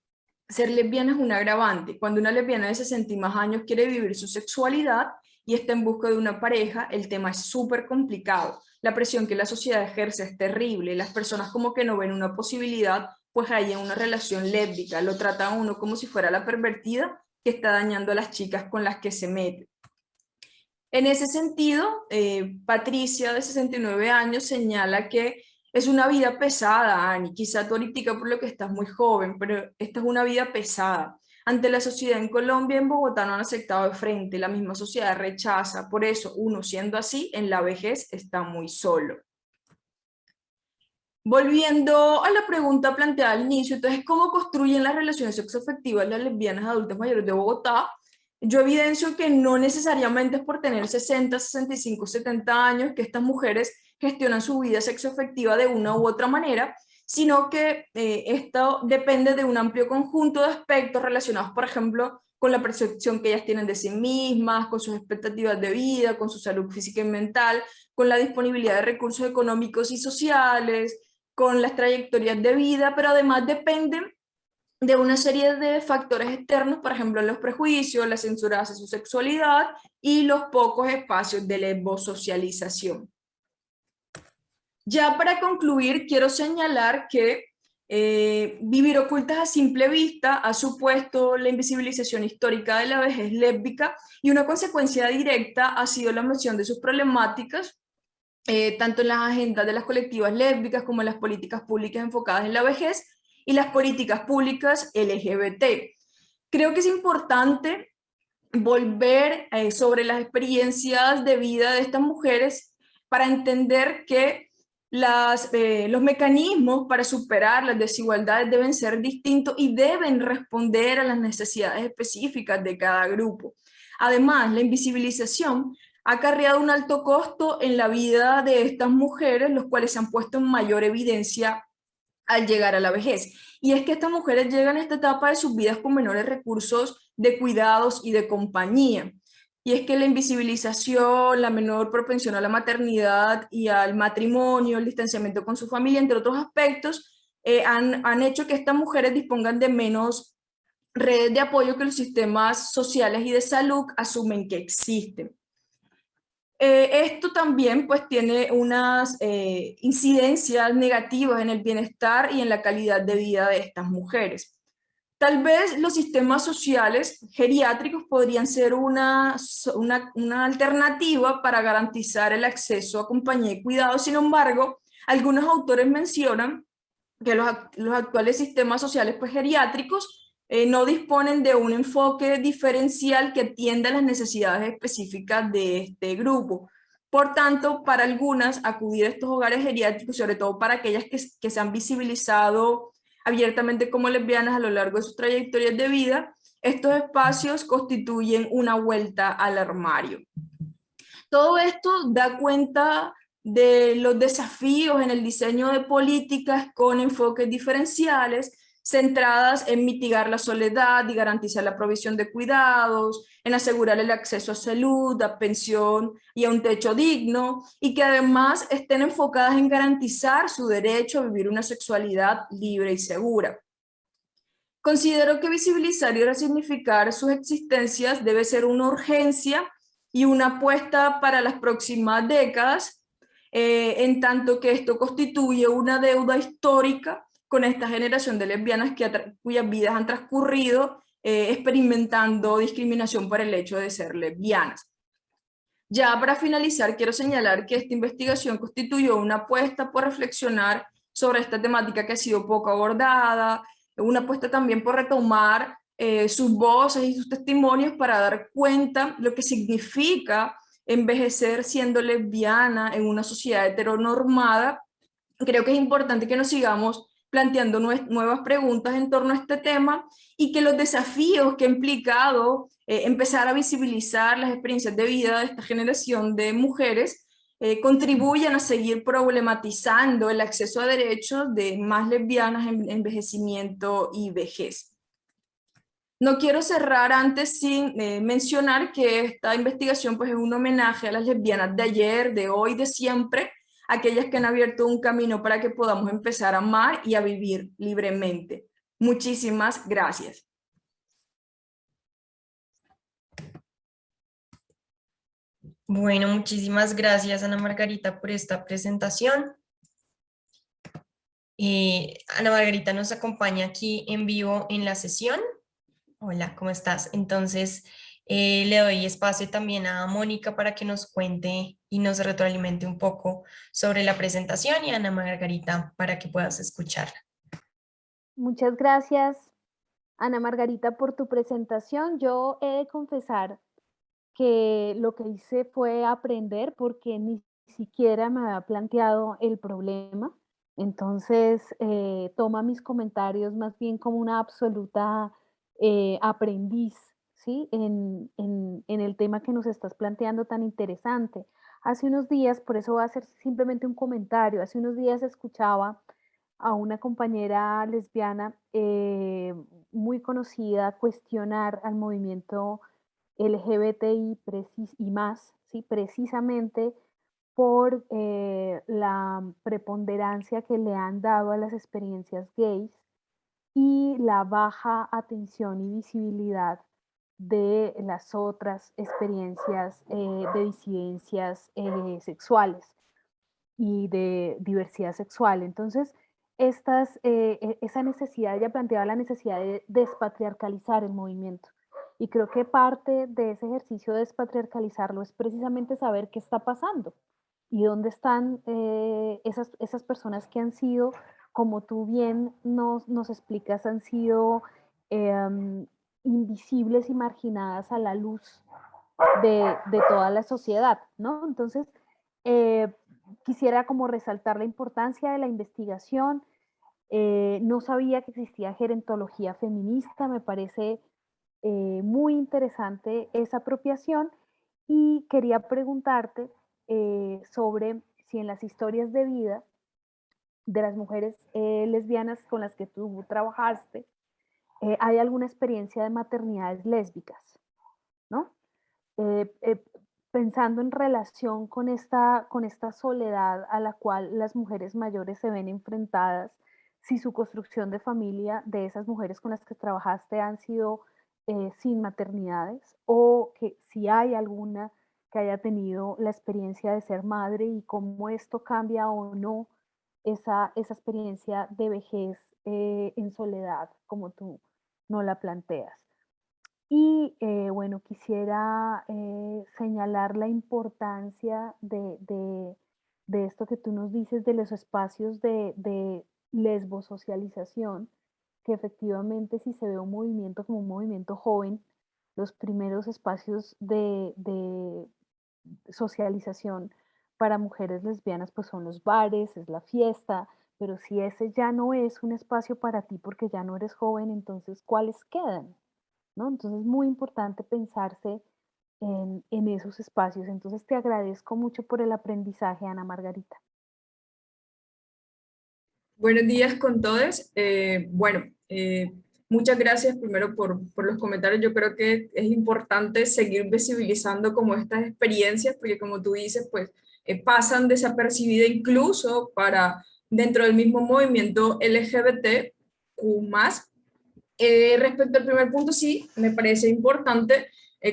ser lesbiana es un agravante. Cuando una lesbiana de 60 y más años quiere vivir su sexualidad y está en busca de una pareja, el tema es súper complicado. La presión que la sociedad ejerce es terrible. Las personas como que no ven una posibilidad pues hay una relación lésbica, lo trata a uno como si fuera la pervertida que está dañando a las chicas con las que se mete. En ese sentido, Patricia, de 69 años, señala que es una vida pesada, Ani. Quizá tú ahorita por lo que estás muy joven, pero esta es una vida pesada. Ante la sociedad en Colombia y en Bogotá no han aceptado de frente, la misma sociedad rechaza. Por eso, uno siendo así, en la vejez está muy solo. Volviendo a la pregunta planteada al inicio, entonces, ¿cómo construyen las relaciones sexoafectivas las lesbianas adultas mayores de Bogotá? Yo evidencio que no necesariamente es por tener 60, 65, 70 años que estas mujeres gestionan su vida sexoafectiva de una u otra manera, sino que esto depende de un amplio conjunto de aspectos relacionados, por ejemplo, con la percepción que ellas tienen de sí mismas, con sus expectativas de vida, con su salud física y mental, con la disponibilidad de recursos económicos y sociales, con las trayectorias de vida, pero además dependen de una serie de factores externos, por ejemplo, los prejuicios, la censura hacia su sexualidad y los pocos espacios de lesbosocialización. Ya para concluir, quiero señalar que vivir ocultas a simple vista ha supuesto la invisibilización histórica de la vejez lésbica y una consecuencia directa ha sido la mención de sus problemáticas, tanto en las agendas de las colectivas lésbicas como en las políticas públicas enfocadas en la vejez y las políticas públicas LGBT. Creo que es importante volver sobre las experiencias de vida de estas mujeres para entender que los mecanismos para superar las desigualdades deben ser distintos y deben responder a las necesidades específicas de cada grupo. Además, la invisibilización ha acarreado un alto costo en la vida de estas mujeres, los cuales se han puesto en mayor evidencia al llegar a la vejez. Y es que estas mujeres llegan a esta etapa de sus vidas con menores recursos de cuidados y de compañía. Y es que la invisibilización, la menor propensión a la maternidad y al matrimonio, el distanciamiento con su familia, entre otros aspectos, han hecho que estas mujeres dispongan de menos redes de apoyo que los sistemas sociales y de salud asumen que existen. Esto también pues tiene unas incidencias negativas en el bienestar y en la calidad de vida de estas mujeres. Tal vez los sistemas sociales geriátricos podrían ser una alternativa para garantizar el acceso a compañía y cuidado. Sin embargo, algunos autores mencionan que los actuales sistemas sociales pues, geriátricos no disponen de un enfoque diferencial que atienda las necesidades específicas de este grupo. Por tanto, para algunas, acudir a estos hogares geriátricos, sobre todo para aquellas que se han visibilizado abiertamente como lesbianas a lo largo de sus trayectorias de vida, estos espacios constituyen una vuelta al armario. Todo esto da cuenta de los desafíos en el diseño de políticas con enfoques diferenciales, centradas en mitigar la soledad y garantizar la provisión de cuidados, en asegurar el acceso a salud, a pensión y a un techo digno, y que además estén enfocadas en garantizar su derecho a vivir una sexualidad libre y segura. Considero que visibilizar y resignificar sus existencias debe ser una urgencia y una apuesta para las próximas décadas, en tanto que esto constituye una deuda histórica con esta generación de lesbianas cuyas vidas han transcurrido experimentando discriminación por el hecho de ser lesbianas. Ya para finalizar, quiero señalar que esta investigación constituyó una apuesta por reflexionar sobre esta temática que ha sido poco abordada, una apuesta también por retomar sus voces y sus testimonios para dar cuenta lo que significa envejecer siendo lesbiana en una sociedad heteronormada. Creo que es importante que nos sigamos planteando nuevas preguntas en torno a este tema y que los desafíos que ha implicado empezar a visibilizar las experiencias de vida de esta generación de mujeres contribuyan a seguir problematizando el acceso a derechos de más lesbianas en envejecimiento y vejez. No quiero cerrar antes sin mencionar que esta investigación pues, es un homenaje a las lesbianas de ayer, de hoy, de siempre, aquellas que han abierto un camino para que podamos empezar a amar y a vivir libremente. Muchísimas gracias. Bueno, muchísimas gracias, Ana Margarita, por esta presentación. Ana Margarita nos acompaña aquí en vivo en la sesión. Hola, ¿cómo estás? Entonces, le doy espacio también a Mónica para que nos cuente y nos retroalimente un poco sobre la presentación y a Ana Margarita para que puedas escucharla. Muchas gracias, Ana Margarita, por tu presentación. Yo he de confesar que lo que hice fue aprender porque ni siquiera me había planteado el problema. Entonces, toma mis comentarios más bien como una absoluta aprendiz, ¿sí? En el tema que nos estás planteando tan interesante. Hace unos días, por eso voy a hacer simplemente un comentario, hace unos días escuchaba a una compañera lesbiana muy conocida cuestionar al movimiento LGBTI y más, ¿sí? Precisamente por la preponderancia que le han dado a las experiencias gays y la baja atención y visibilidad de las otras experiencias de disidencias sexuales y de diversidad sexual. Entonces, esa necesidad, ella planteaba la necesidad de despatriarcalizar el movimiento. Y creo que parte de ese ejercicio de despatriarcalizarlo es precisamente saber qué está pasando y dónde están esas personas que han sido, como tú bien nos explicas, han sido invisibles y marginadas a la luz de toda la sociedad, ¿no? Entonces, eh, quisiera como resaltar la importancia de la investigación. No sabía que existía gerontología feminista, me parece muy interesante esa apropiación y quería preguntarte sobre si en las historias de vida de las mujeres lesbianas con las que tú trabajaste, hay alguna experiencia de maternidades lésbicas, ¿no? Eh, eh, Pensando en relación con esta soledad a la cual las mujeres mayores se ven enfrentadas, si su construcción de familia de esas mujeres con las que trabajaste han sido sin maternidades o que si hay alguna que haya tenido la experiencia de ser madre y cómo esto cambia o no esa experiencia de vejez en soledad, como tú no la planteas. Y bueno, quisiera señalar la importancia de esto que tú nos dices de los espacios de lesbosocialización, que efectivamente si se ve un movimiento como un movimiento joven, los primeros espacios de socialización para mujeres lesbianas pues son los bares, es la fiesta, pero si ese ya no es un espacio para ti porque ya no eres joven, entonces ¿cuáles quedan? ¿No? Entonces es muy importante pensarse en esos espacios. Entonces te agradezco mucho por el aprendizaje, Ana Margarita. Buenos días con todos. Muchas gracias primero por los comentarios. Yo creo que es importante seguir visibilizando como estas experiencias, porque como tú dices, pues pasan desapercibidas incluso para dentro del mismo movimiento LGBTQ+. Respecto al primer punto, sí, me parece importante,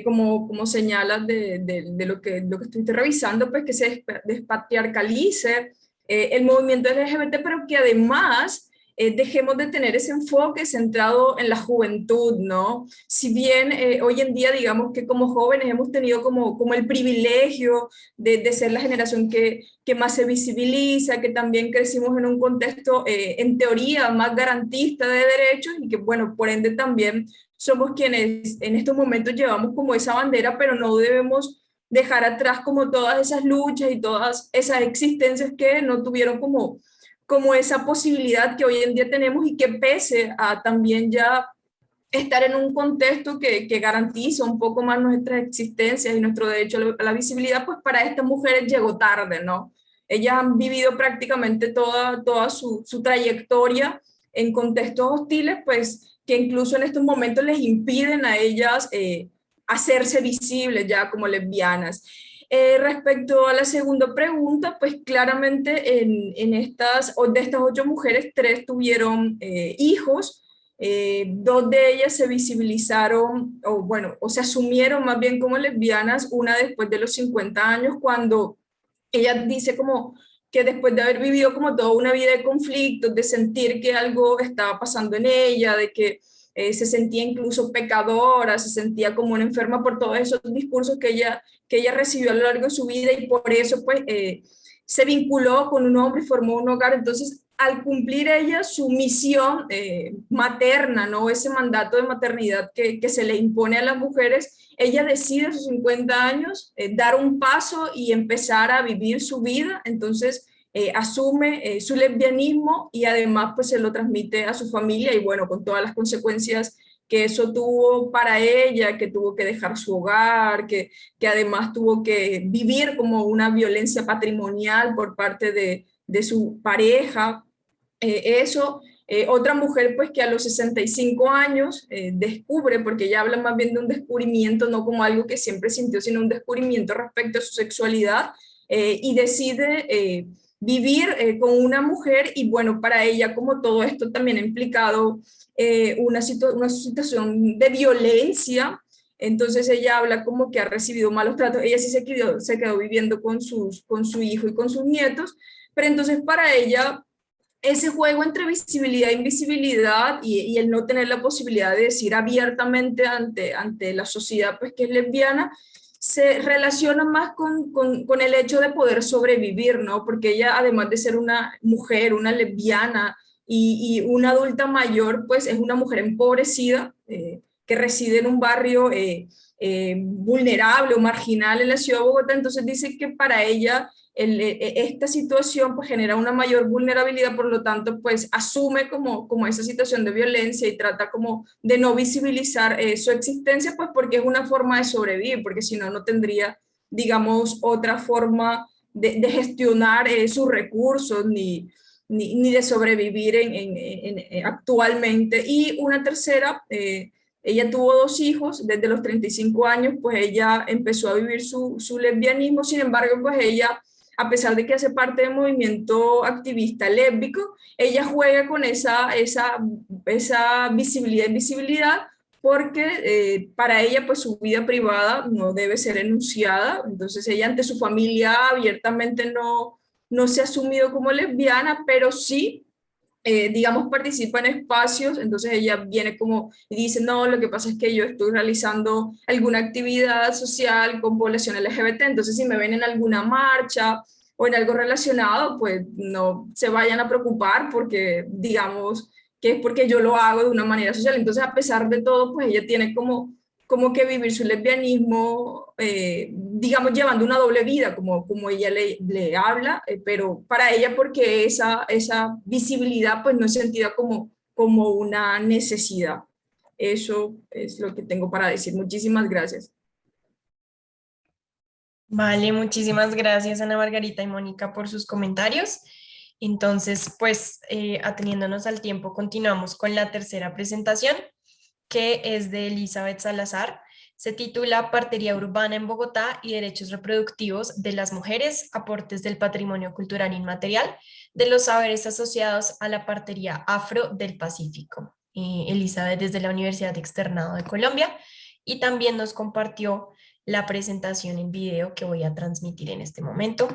como señalas de lo que estoy revisando, pues que se despatriarcalice el movimiento LGBT, pero que además dejemos de tener ese enfoque centrado en la juventud, ¿no? Si bien hoy en día, digamos que como jóvenes hemos tenido como el privilegio de ser la generación que más se visibiliza, que también crecimos en un contexto, en teoría, más garantista de derechos y que, bueno, por ende también somos quienes en estos momentos llevamos como esa bandera, pero no debemos dejar atrás como todas esas luchas y todas esas existencias que no tuvieron como esa posibilidad que hoy en día tenemos y que pese a también ya estar en un contexto que garantiza un poco más nuestras existencias y nuestro derecho a la visibilidad, pues para estas mujeres llegó tarde, ¿no? Ellas han vivido prácticamente toda su trayectoria en contextos hostiles, pues que incluso en estos momentos les impiden a ellas hacerse visibles ya como lesbianas. Respecto a la segunda pregunta, pues claramente de estas 8 mujeres, 3 tuvieron hijos. Dos de ellas se visibilizaron, o se asumieron más bien como lesbianas, una después de los 50 años, cuando ella dice que después de haber vivido como toda una vida de conflictos, de sentir que algo estaba pasando en ella, de que se sentía incluso pecadora, se sentía como una enferma por todos esos discursos que ella recibió a lo largo de su vida, y por eso pues se vinculó con un hombre y formó un hogar. Entonces, al cumplir ella su misión materna, ¿no? Ese mandato de maternidad que se le impone a las mujeres, ella decide a sus 50 años dar un paso y empezar a vivir su vida. Entonces asume su lesbianismo y además pues se lo transmite a su familia, y bueno, con todas las consecuencias que eso tuvo para ella, que tuvo que dejar su hogar, que además tuvo que vivir como una violencia patrimonial por parte de su pareja. Otra mujer pues que a los 65 años descubre, porque ella habla más bien de un descubrimiento, no como algo que siempre sintió, sino un descubrimiento respecto a su sexualidad, y decide vivir con una mujer. Y bueno, para ella, como todo esto también ha implicado una situación de violencia, entonces ella habla como que ha recibido malos tratos. Ella sí se quedó viviendo con su hijo y con sus nietos, pero entonces para ella ese juego entre visibilidad e invisibilidad, y el no tener la posibilidad de decir abiertamente ante la sociedad pues que es lesbiana, se relaciona más con el hecho de poder sobrevivir, ¿no? Porque ella, además de ser una mujer, una lesbiana y una adulta mayor, pues es una mujer empobrecida que reside en un barrio vulnerable o marginal en la ciudad de Bogotá. Entonces dice que para ella esta situación pues genera una mayor vulnerabilidad, por lo tanto pues asume como esa situación de violencia y trata como de no visibilizar su existencia, pues porque es una forma de sobrevivir, porque si no, no tendría, digamos, otra forma de gestionar sus recursos ni de sobrevivir actualmente. Y una tercera, ella tuvo 2 hijos desde los 35 años, pues ella empezó a vivir su lesbianismo. Sin embargo, pues ella, a pesar de que hace parte del movimiento activista lésbico, ella juega con esa visibilidad e invisibilidad, porque para ella pues su vida privada no debe ser enunciada. Entonces ella ante su familia abiertamente no se ha asumido como lesbiana, pero sí digamos, participa en espacios. Entonces ella viene como y dice, no, lo que pasa es que yo estoy realizando alguna actividad social con población LGBT, entonces si me ven en alguna marcha o en algo relacionado, pues no se vayan a preocupar, porque digamos que es porque yo lo hago de una manera social. Entonces, a pesar de todo, pues ella tiene como que vivir su lesbianismo, digamos, llevando una doble vida, como ella le habla, pero para ella, porque esa visibilidad pues no es sentida como una necesidad. Eso es lo que tengo para decir. Muchísimas gracias. Vale, muchísimas gracias Ana Margarita y Mónica por sus comentarios. Entonces, pues ateniéndonos al tiempo, continuamos con la tercera presentación, que es de Elizabeth Salazar. Se titula Partería Urbana en Bogotá y Derechos Reproductivos de las Mujeres, aportes del patrimonio cultural inmaterial de los saberes asociados a la partería afro del Pacífico. Elizabeth desde la Universidad Externado de Colombia, y también nos compartió la presentación en video que voy a transmitir en este momento.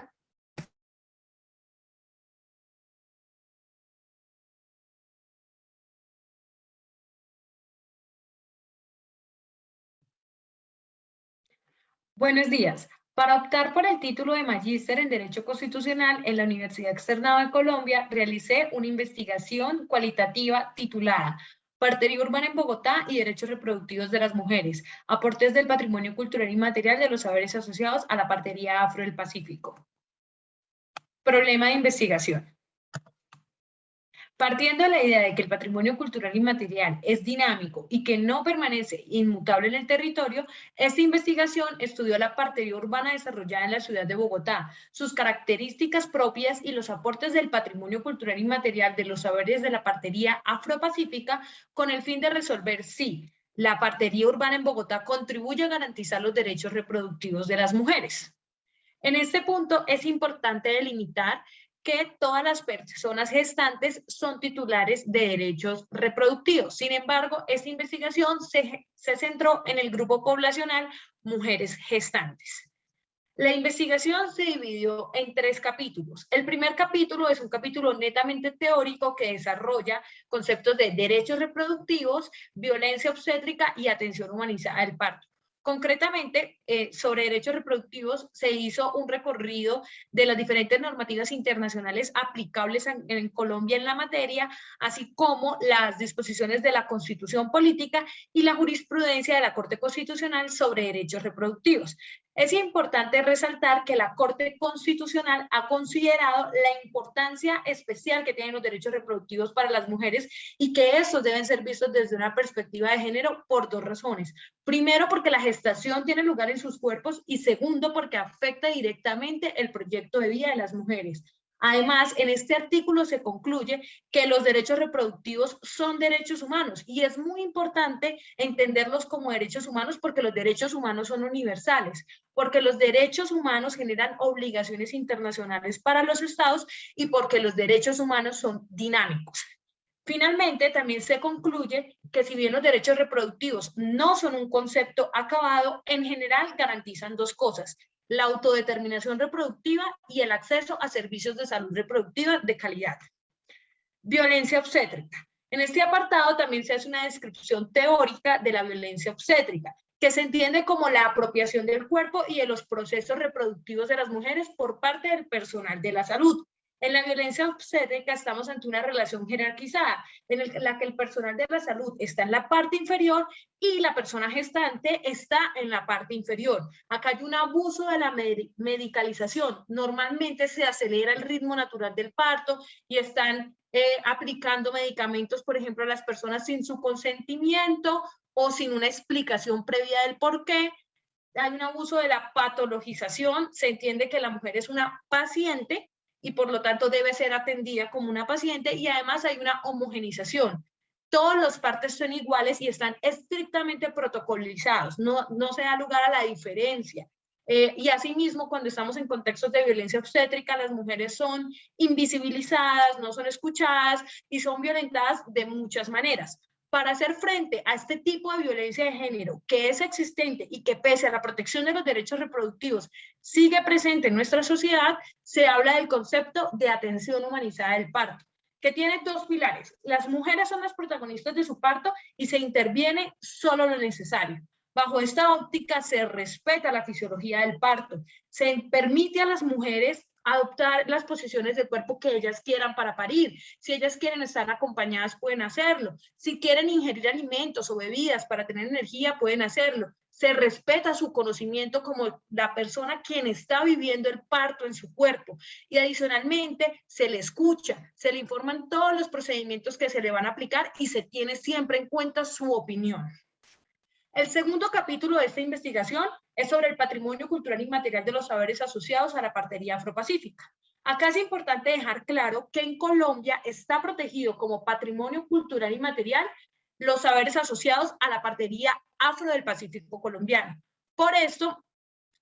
Buenos días. Para optar por el título de Magíster en Derecho Constitucional en la Universidad Externada de Colombia, realicé una investigación cualitativa titulada Partería Urbana en Bogotá y Derechos Reproductivos de las Mujeres, aportes del patrimonio cultural inmaterial de los saberes asociados a la partería afro del Pacífico. Problema de investigación. Partiendo de la idea de que el patrimonio cultural inmaterial es dinámico y que no permanece inmutable en el territorio, esta investigación estudió la partería urbana desarrollada en la ciudad de Bogotá, sus características propias y los aportes del patrimonio cultural inmaterial de los saberes de la partería afropacífica, con el fin de resolver si la partería urbana en Bogotá contribuye a garantizar los derechos reproductivos de las mujeres. En este punto es importante delimitar que todas las personas gestantes son titulares de derechos reproductivos. Sin embargo, esta investigación se centró en el grupo poblacional mujeres gestantes. La investigación se dividió en 3 capítulos. El primer capítulo es un capítulo netamente teórico que desarrolla conceptos de derechos reproductivos, violencia obstétrica y atención humanizada del parto. Concretamente, sobre derechos reproductivos se hizo un recorrido de las diferentes normativas internacionales aplicables en Colombia en la materia, así como las disposiciones de la Constitución Política y la jurisprudencia de la Corte Constitucional sobre derechos reproductivos. Es importante resaltar que la Corte Constitucional ha considerado la importancia especial que tienen los derechos reproductivos para las mujeres y que estos deben ser vistos desde una perspectiva de género por 2 razones. Primero, porque la gestación tiene lugar en sus cuerpos y segundo, porque afecta directamente el proyecto de vida de las mujeres. Además, en este artículo se concluye que los derechos reproductivos son derechos humanos y es muy importante entenderlos como derechos humanos porque los derechos humanos son universales, porque los derechos humanos generan obligaciones internacionales para los estados y porque los derechos humanos son dinámicos. Finalmente, también se concluye que si bien los derechos reproductivos no son un concepto acabado, en general garantizan 2 cosas: la autodeterminación reproductiva y el acceso a servicios de salud reproductiva de calidad. Violencia obstétrica. En este apartado también se hace una descripción teórica de la violencia obstétrica, que se entiende como la apropiación del cuerpo y de los procesos reproductivos de las mujeres por parte del personal de la salud. En la violencia obstétrica estamos ante una relación jerarquizada en la que el personal de la salud está en la parte inferior y la persona gestante está en la parte inferior. Acá hay un abuso de la medicalización. Normalmente se acelera el ritmo natural del parto y están aplicando medicamentos, por ejemplo, a las personas sin su consentimiento o sin una explicación previa del por qué. Hay un abuso de la patologización. Se entiende que la mujer es una paciente y por lo tanto debe ser atendida como una paciente, y además hay una homogenización. Todos los partos son iguales y están estrictamente protocolizados, no se da lugar a la diferencia. Y asimismo, cuando estamos en contextos de violencia obstétrica, las mujeres son invisibilizadas, no son escuchadas y son violentadas de muchas maneras. Para hacer frente a este tipo de violencia de género que es existente y que pese a la protección de los derechos reproductivos sigue presente en nuestra sociedad, se habla del concepto de atención humanizada del parto, que tiene 2 pilares. Las mujeres son las protagonistas de su parto y se interviene solo lo necesario. Bajo esta óptica se respeta la fisiología del parto, se permite a las mujeres adoptar las posiciones de cuerpo que ellas quieran para parir. Si ellas quieren estar acompañadas, pueden hacerlo. Si quieren ingerir alimentos o bebidas para tener energía, pueden hacerlo. Se respeta su conocimiento como la persona quien está viviendo el parto en su cuerpo. Y adicionalmente, se le escucha, se le informan todos los procedimientos que se le van a aplicar y se tiene siempre en cuenta su opinión. El segundo capítulo de esta investigación es sobre el patrimonio cultural inmaterial de los saberes asociados a la partería afropacífica. Acá es importante dejar claro que en Colombia está protegido como patrimonio cultural inmaterial los saberes asociados a la partería afro del Pacífico colombiano. Por esto,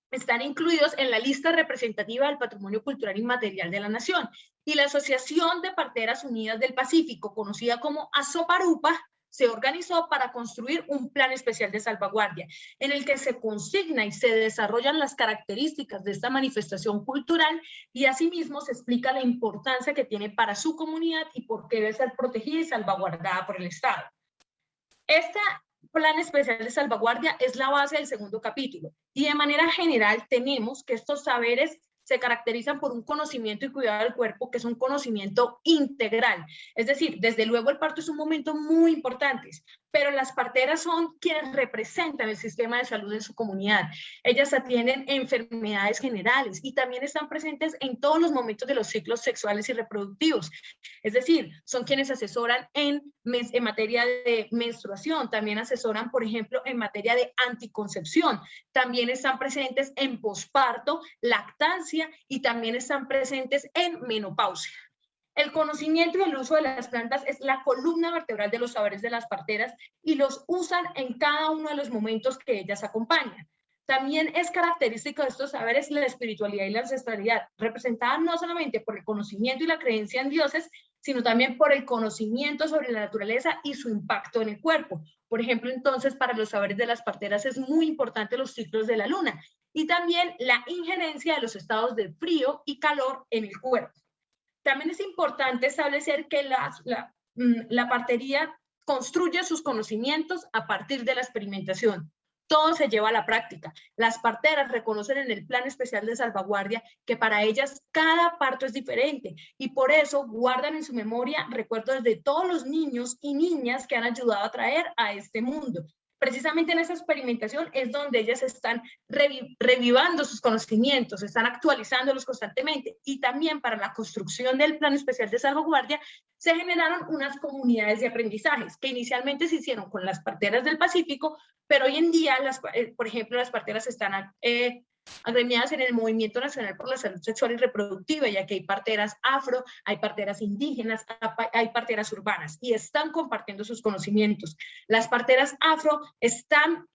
están incluidos en la lista representativa del patrimonio cultural inmaterial de la nación. Y la Asociación de Parteras Unidas del Pacífico, conocida como ASOPARUPA, se organizó para construir un plan especial de salvaguardia en el que se consigna y se desarrollan las características de esta manifestación cultural y asimismo se explica la importancia que tiene para su comunidad y por qué debe ser protegida y salvaguardada por el Estado. Este plan especial de salvaguardia es la base del segundo capítulo y de manera general tenemos que estos saberes se caracterizan por un conocimiento y cuidado del cuerpo que es un conocimiento integral. Es decir, desde luego el parto es un momento muy importante, pero las parteras son quienes representan el sistema de salud en su comunidad. Ellas atienden enfermedades generales y también están presentes en todos los momentos de los ciclos sexuales y reproductivos. Es decir, son quienes asesoran en materia de menstruación, también asesoran, por ejemplo, en materia de anticoncepción, también están presentes en posparto, lactancia y también están presentes en menopausia. El conocimiento y el uso de las plantas es la columna vertebral de los saberes de las parteras y los usan en cada uno de los momentos que ellas acompañan. También es característica de estos saberes la espiritualidad y la ancestralidad, representada no solamente por el conocimiento y la creencia en dioses, sino también por el conocimiento sobre la naturaleza y su impacto en el cuerpo. Por ejemplo, entonces, para los saberes de las parteras es muy importante los ciclos de la luna. y también la injerencia de los estados de frío y calor en el cuerpo. También es importante establecer que la partería construye sus conocimientos a partir de la experimentación. Todo se lleva a la práctica. Las parteras reconocen en el Plan Especial de Salvaguardia que para ellas cada parto es diferente y por eso guardan en su memoria recuerdos de todos los niños y niñas que han ayudado a traer a este mundo. Precisamente en esa experimentación es donde ellas están revivando sus conocimientos, están actualizándolos constantemente, y también para la construcción del Plan Especial de Salvaguardia se generaron unas comunidades de aprendizajes que inicialmente se hicieron con las parteras del Pacífico, pero hoy en día, por ejemplo, las parteras están agremiadas en el Movimiento Nacional por la Salud Sexual y Reproductiva, ya que hay parteras afro, hay parteras indígenas, hay parteras urbanas, y están compartiendo sus conocimientos. Las parteras afro están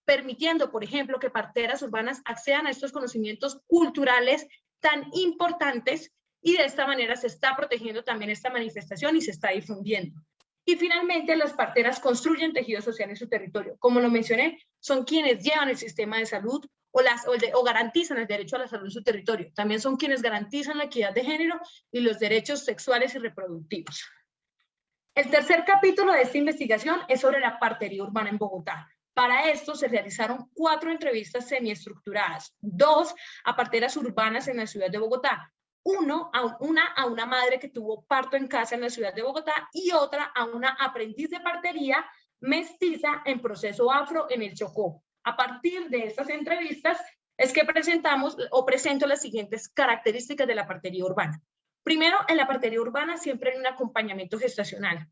permitiendo, por ejemplo, que parteras urbanas accedan a estos conocimientos culturales tan importantes, y de esta manera se está protegiendo también esta manifestación y se está difundiendo. Y finalmente, las parteras construyen tejido social en su territorio. Como lo mencioné, son quienes llevan el sistema de salud o garantizan el derecho a la salud en su territorio. También son quienes garantizan la equidad de género y los derechos sexuales y reproductivos. El tercer capítulo de esta investigación es sobre la partería urbana en Bogotá. Para esto se realizaron 4 entrevistas semiestructuradas, 2 a parteras urbanas en la ciudad de Bogotá, una a una madre que tuvo parto en casa en la ciudad de Bogotá y otra a una aprendiz de partería mestiza en proceso afro en el Chocó. A partir de estas entrevistas es que presento las siguientes características de la partería urbana. Primero, en la partería urbana siempre hay un acompañamiento gestacional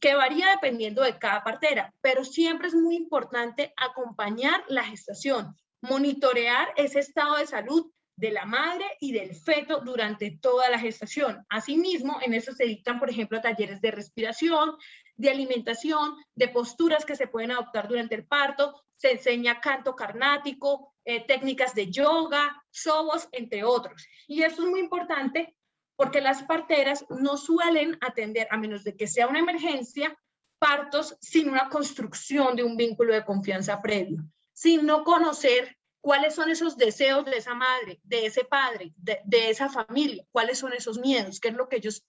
que varía dependiendo de cada partera, pero siempre es muy importante acompañar la gestación, monitorear ese estado de salud de la madre y del feto durante toda la gestación. Asimismo, en eso se dictan, por ejemplo, talleres de respiración, de alimentación, de posturas que se pueden adoptar durante el parto, se enseña canto carnático, técnicas de yoga, sobos, entre otros. Y esto es muy importante porque las parteras no suelen atender, a menos de que sea una emergencia, partos sin una construcción de un vínculo de confianza previo, sin no conocer cuáles son esos deseos de esa madre, de ese padre, de esa familia, cuáles son esos miedos, qué es lo que ellos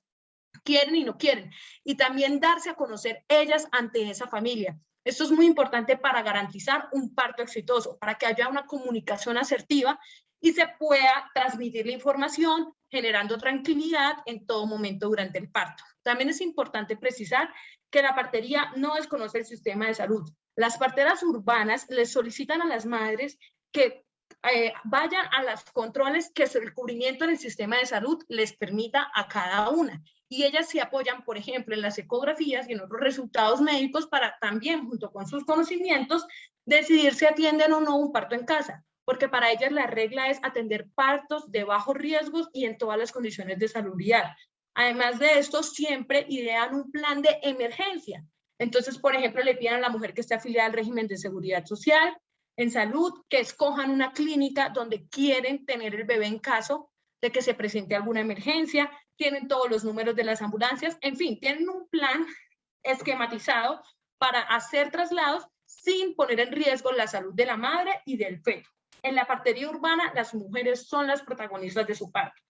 quieren y no quieren, y también darse a conocer ellas ante esa familia. Esto es muy importante para garantizar un parto exitoso, para que haya una comunicación asertiva y se pueda transmitir la información, generando tranquilidad en todo momento durante el parto. También es importante precisar que la partería no desconoce el sistema de salud. Las parteras urbanas les solicitan a las madres que vayan a los controles que el cubrimiento en el sistema de salud les permita a cada una. Y ellas se apoyan, por ejemplo, en las ecografías y en otros resultados médicos para también, junto con sus conocimientos, decidir si atienden o no un parto en casa, porque para ellas la regla es atender partos de bajos riesgos y en todas las condiciones de salubridad. Además de esto, siempre idean un plan de emergencia. Entonces, por ejemplo, le piden a la mujer que esté afiliada al régimen de seguridad social, en salud, que escojan una clínica donde quieren tener el bebé en caso de que se presente alguna emergencia, tienen todos los números de las ambulancias, en fin, tienen un plan esquematizado para hacer traslados sin poner en riesgo la salud de la madre y del feto. En la partería urbana, las mujeres son las protagonistas de su parto.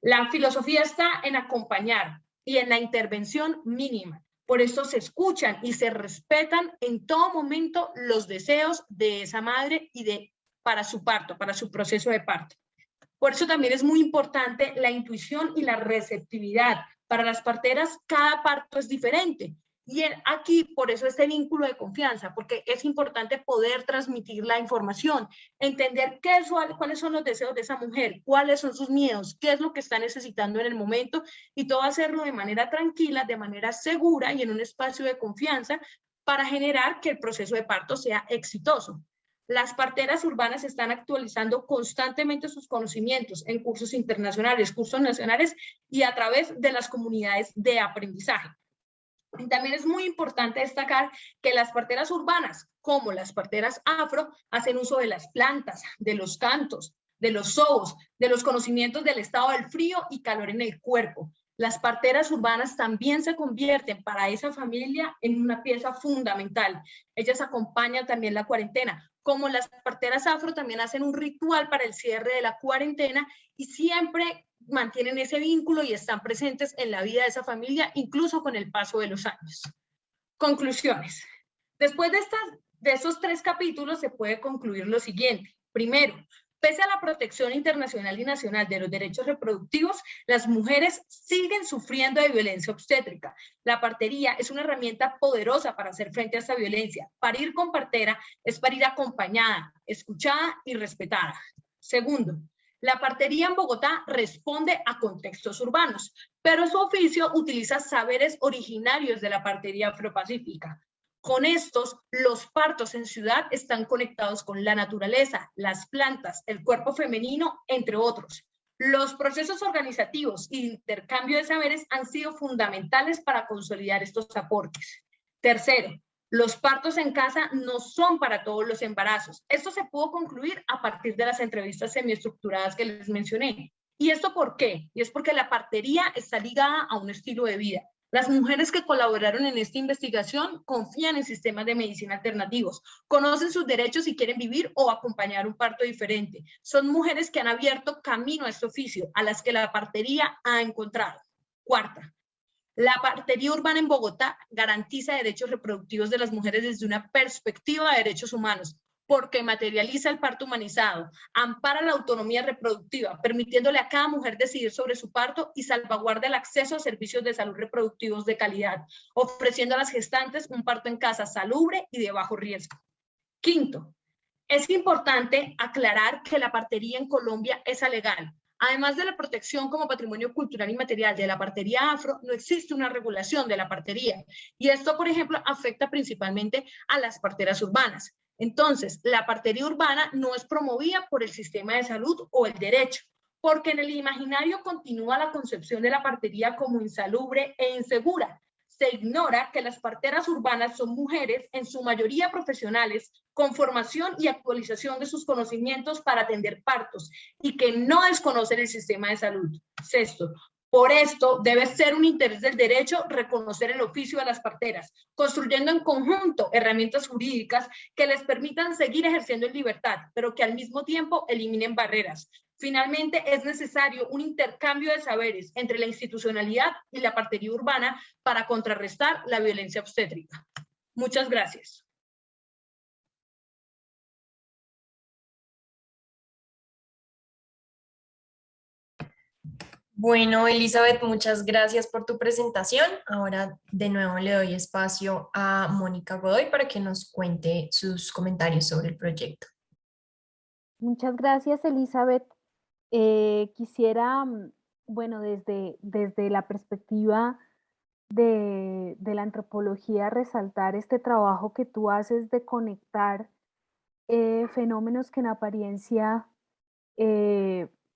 La filosofía está en acompañar y en la intervención mínima. Por eso se escuchan y se respetan en todo momento los deseos de esa madre y para su parto, para su proceso de parto. Por eso también es muy importante la intuición y la receptividad. Para las parteras, cada parto es diferente. Y aquí, por eso, este vínculo de confianza, porque es importante poder transmitir la información, entender cuáles son los deseos de esa mujer, cuáles son sus miedos, qué es lo que está necesitando en el momento, y todo hacerlo de manera tranquila, de manera segura y en un espacio de confianza para generar que el proceso de parto sea exitoso. Las parteras urbanas están actualizando constantemente sus conocimientos en cursos internacionales, cursos nacionales y a través de las comunidades de aprendizaje. Y también es muy importante destacar que las parteras urbanas, como las parteras afro, hacen uso de las plantas, de los cantos, de los sobos, de los conocimientos del estado del frío y calor en el cuerpo. Las parteras urbanas también se convierten para esa familia en una pieza fundamental. Ellas acompañan también la cuarentena, Como las parteras afro también hacen un ritual para el cierre de la cuarentena y siempre mantienen ese vínculo y están presentes en la vida de esa familia, incluso con el paso de los años. Conclusiones. Después de esos 3 capítulos se puede concluir lo siguiente. Primero, pese a la protección internacional y nacional de los derechos reproductivos, las mujeres siguen sufriendo de violencia obstétrica. La partería es una herramienta poderosa para hacer frente a esta violencia. Parir con partera es parir acompañada, escuchada y respetada. Segundo, la partería en Bogotá responde a contextos urbanos, pero su oficio utiliza saberes originarios de la partería afropacífica. Con estos, los partos en ciudad están conectados con la naturaleza, las plantas, el cuerpo femenino, entre otros. Los procesos organizativos y intercambio de saberes han sido fundamentales para consolidar estos aportes. Tercero, los partos en casa no son para todos los embarazos. Esto se pudo concluir a partir de las entrevistas semiestructuradas que les mencioné. ¿Y esto por qué? Y es porque la partería está ligada a un estilo de vida. Las mujeres que colaboraron en esta investigación confían en sistemas de medicina alternativos, conocen sus derechos y quieren vivir o acompañar un parto diferente. Son mujeres que han abierto camino a este oficio, a las que la partería ha encontrado. Cuarta, la partería urbana en Bogotá garantiza derechos reproductivos de las mujeres desde una perspectiva de derechos humanos, porque materializa el parto humanizado, ampara la autonomía reproductiva, permitiéndole a cada mujer decidir sobre su parto y salvaguarda el acceso a servicios de salud reproductivos de calidad, ofreciendo a las gestantes un parto en casa salubre y de bajo riesgo. Quinto, es importante aclarar que la partería en Colombia es alegal. Además de la protección como patrimonio cultural inmaterial de la partería afro, no existe una regulación de la partería. Y esto, por ejemplo, afecta principalmente a las parteras urbanas. Entonces, la partería urbana no es promovida por el sistema de salud o el derecho, porque en el imaginario continúa la concepción de la partería como insalubre e insegura. Se ignora que las parteras urbanas son mujeres, en su mayoría profesionales, con formación y actualización de sus conocimientos para atender partos y que no desconocen el sistema de salud. Sexto, por esto debe ser un interés del derecho reconocer el oficio de las parteras, construyendo en conjunto herramientas jurídicas que les permitan seguir ejerciendo en libertad, pero que al mismo tiempo eliminen barreras. Finalmente, es necesario un intercambio de saberes entre la institucionalidad y la partería urbana para contrarrestar la violencia obstétrica. Muchas gracias. Bueno, Elizabeth, muchas gracias por tu presentación. Ahora de nuevo le doy espacio a Mónica Godoy para que nos cuente sus comentarios sobre el proyecto. Muchas gracias, Elizabeth. Quisiera, bueno, desde la perspectiva de la antropología, resaltar este trabajo que tú haces de conectar fenómenos que en apariencia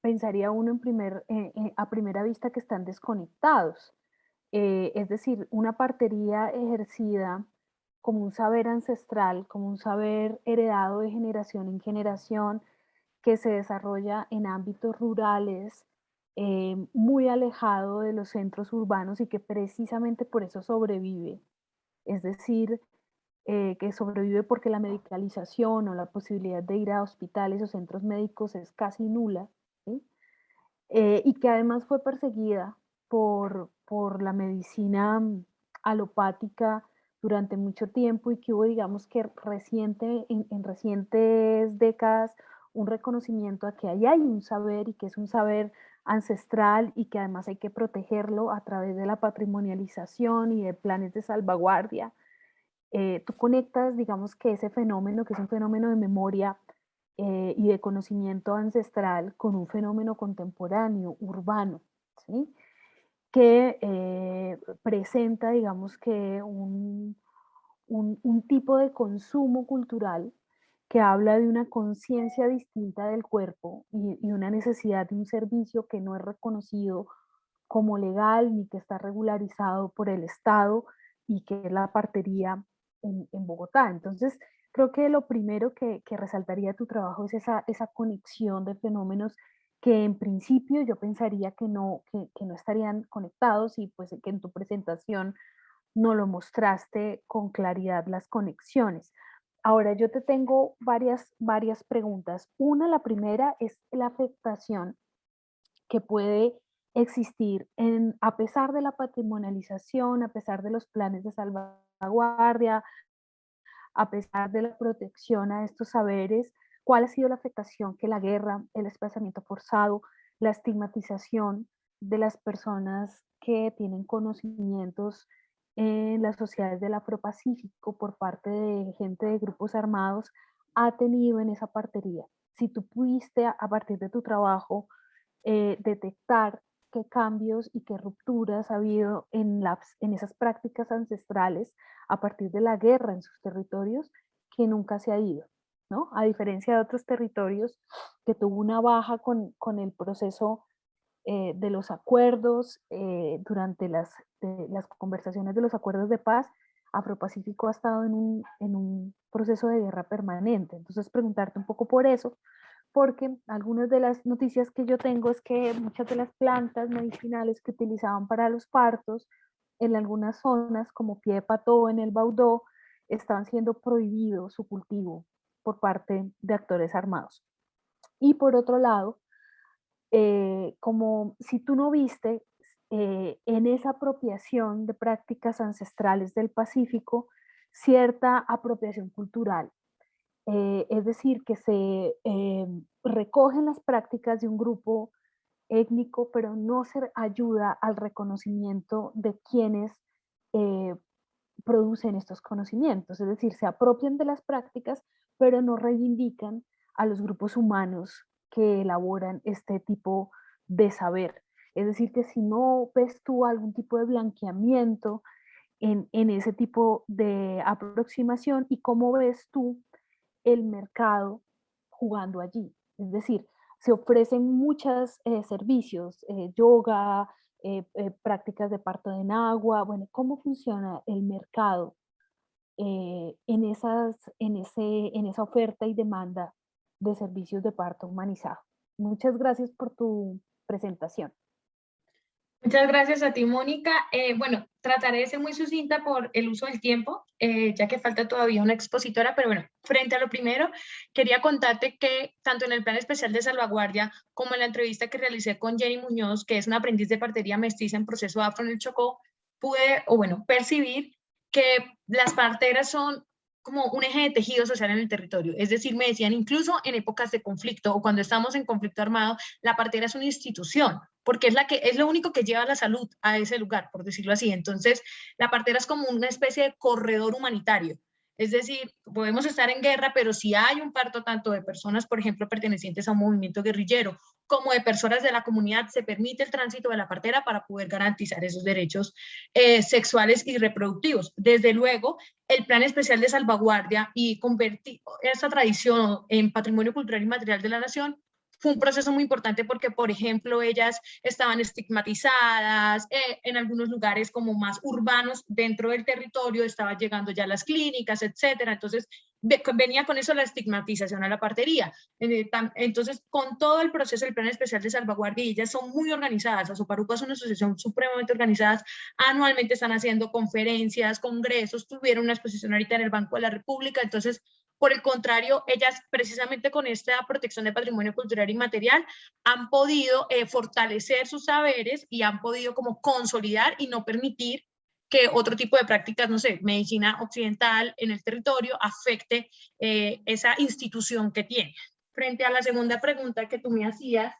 pensaría uno a primera vista que están desconectados. Es decir, una partería ejercida como un saber ancestral, como un saber heredado de generación en generación, que se desarrolla en ámbitos rurales, muy alejado de los centros urbanos y que precisamente por eso sobrevive. Es decir, que sobrevive porque la medicalización o la posibilidad de ir a hospitales o centros médicos es casi nula, ¿sí? Y que además fue perseguida por la medicina alopática durante mucho tiempo y que hubo, digamos que en recientes décadas, un reconocimiento a que ahí hay un saber y que es un saber ancestral y que además hay que protegerlo a través de la patrimonialización y de planes de salvaguardia. Tú conectas, digamos que ese fenómeno, que es un fenómeno de memoria y de conocimiento ancestral, con un fenómeno contemporáneo, urbano, ¿sí? Que presenta, digamos que un tipo de consumo cultural que habla de una conciencia distinta del cuerpo y una necesidad de un servicio que no es reconocido como legal ni que está regularizado por el Estado y que es la partería en Bogotá. Entonces, creo que lo primero que resaltaría tu trabajo es esa conexión de fenómenos que en principio yo pensaría que no estarían conectados y pues que en tu presentación no lo mostraste con claridad las conexiones. Ahora, yo te tengo varias preguntas. La primera es la afectación que puede existir a pesar de la patrimonialización, a pesar de los planes de salvaguardia, a pesar de la protección a estos saberes. ¿Cuál ha sido la afectación que la guerra, el desplazamiento forzado, la estigmatización de las personas que tienen conocimientos en las sociedades del Afropacífico por parte de gente de grupos armados ha tenido en esa partería? Si tú pudiste, a partir de tu trabajo, detectar qué cambios y qué rupturas ha habido en esas prácticas ancestrales a partir de la guerra en sus territorios, que nunca se ha ido, ¿no? A diferencia de otros territorios que tuvo una baja con el proceso de los acuerdos, durante las conversaciones de los acuerdos de paz, Afropacífico ha estado en un proceso de guerra permanente. Entonces, preguntarte un poco por eso, porque algunas de las noticias que yo tengo es que muchas de las plantas medicinales que utilizaban para los partos, en algunas zonas, como pie de pató en el Baudó, estaban siendo prohibido su cultivo por parte de actores armados. Y por otro lado, como si tú no viste en esa apropiación de prácticas ancestrales del Pacífico, cierta apropiación cultural. Es decir, que se recogen las prácticas de un grupo étnico, pero no se ayuda al reconocimiento de quienes eh, producen estos conocimientos. Es decir, se apropian de las prácticas, pero no reivindican a los grupos humanos que elaboran este tipo de saber. Es decir, que si no ves tú algún tipo de blanqueamiento en ese tipo de aproximación, y cómo ves tú el mercado jugando allí. Es decir, se ofrecen muchos servicios, yoga, prácticas de parto en agua. Bueno, ¿cómo funciona el mercado en esa oferta y demanda de servicios de parto humanizado? Muchas gracias por tu presentación. Muchas gracias a ti, Mónica. Bueno, trataré de ser muy sucinta por el uso del tiempo, ya que falta todavía una expositora, pero bueno, frente a lo primero, quería contarte que tanto en el Plan Especial de Salvaguardia como en la entrevista que realicé con Jenny Muñoz, que es una aprendiz de partería mestiza en proceso afro en el Chocó, pude, percibir que las parteras son como un eje de tejido social en el territorio. Es decir, me decían, incluso en épocas de conflicto o cuando estamos en conflicto armado, la partera es una institución, porque es lo único que lleva la salud a ese lugar, por decirlo así. Entonces, la partera es como una especie de corredor humanitario. Es decir, podemos estar en guerra, pero si hay un parto tanto de personas, por ejemplo, pertenecientes a un movimiento guerrillero, como de personas de la comunidad, se permite el tránsito de la partera para poder garantizar esos derechos sexuales y reproductivos. Desde luego, el Plan Especial de Salvaguardia y convertir esa tradición en patrimonio cultural inmaterial de la nación fue un proceso muy importante porque, por ejemplo, ellas estaban estigmatizadas, en algunos lugares como más urbanos dentro del territorio estaban llegando ya las clínicas, etcétera. Entonces, venía con eso la estigmatización a la partería. Entonces, con todo el proceso del Plan Especial de Salvaguardia, ellas son muy organizadas. Asoparupa es una asociación supremamente organizada. Anualmente están haciendo conferencias, congresos, tuvieron una exposición ahorita en el Banco de la República. Entonces, por el contrario, ellas precisamente con esta protección de patrimonio cultural inmaterial han podido fortalecer sus saberes y han podido como consolidar y no permitir que otro tipo de prácticas, no sé, medicina occidental en el territorio afecte esa institución que tiene. Frente a la segunda pregunta que tú me hacías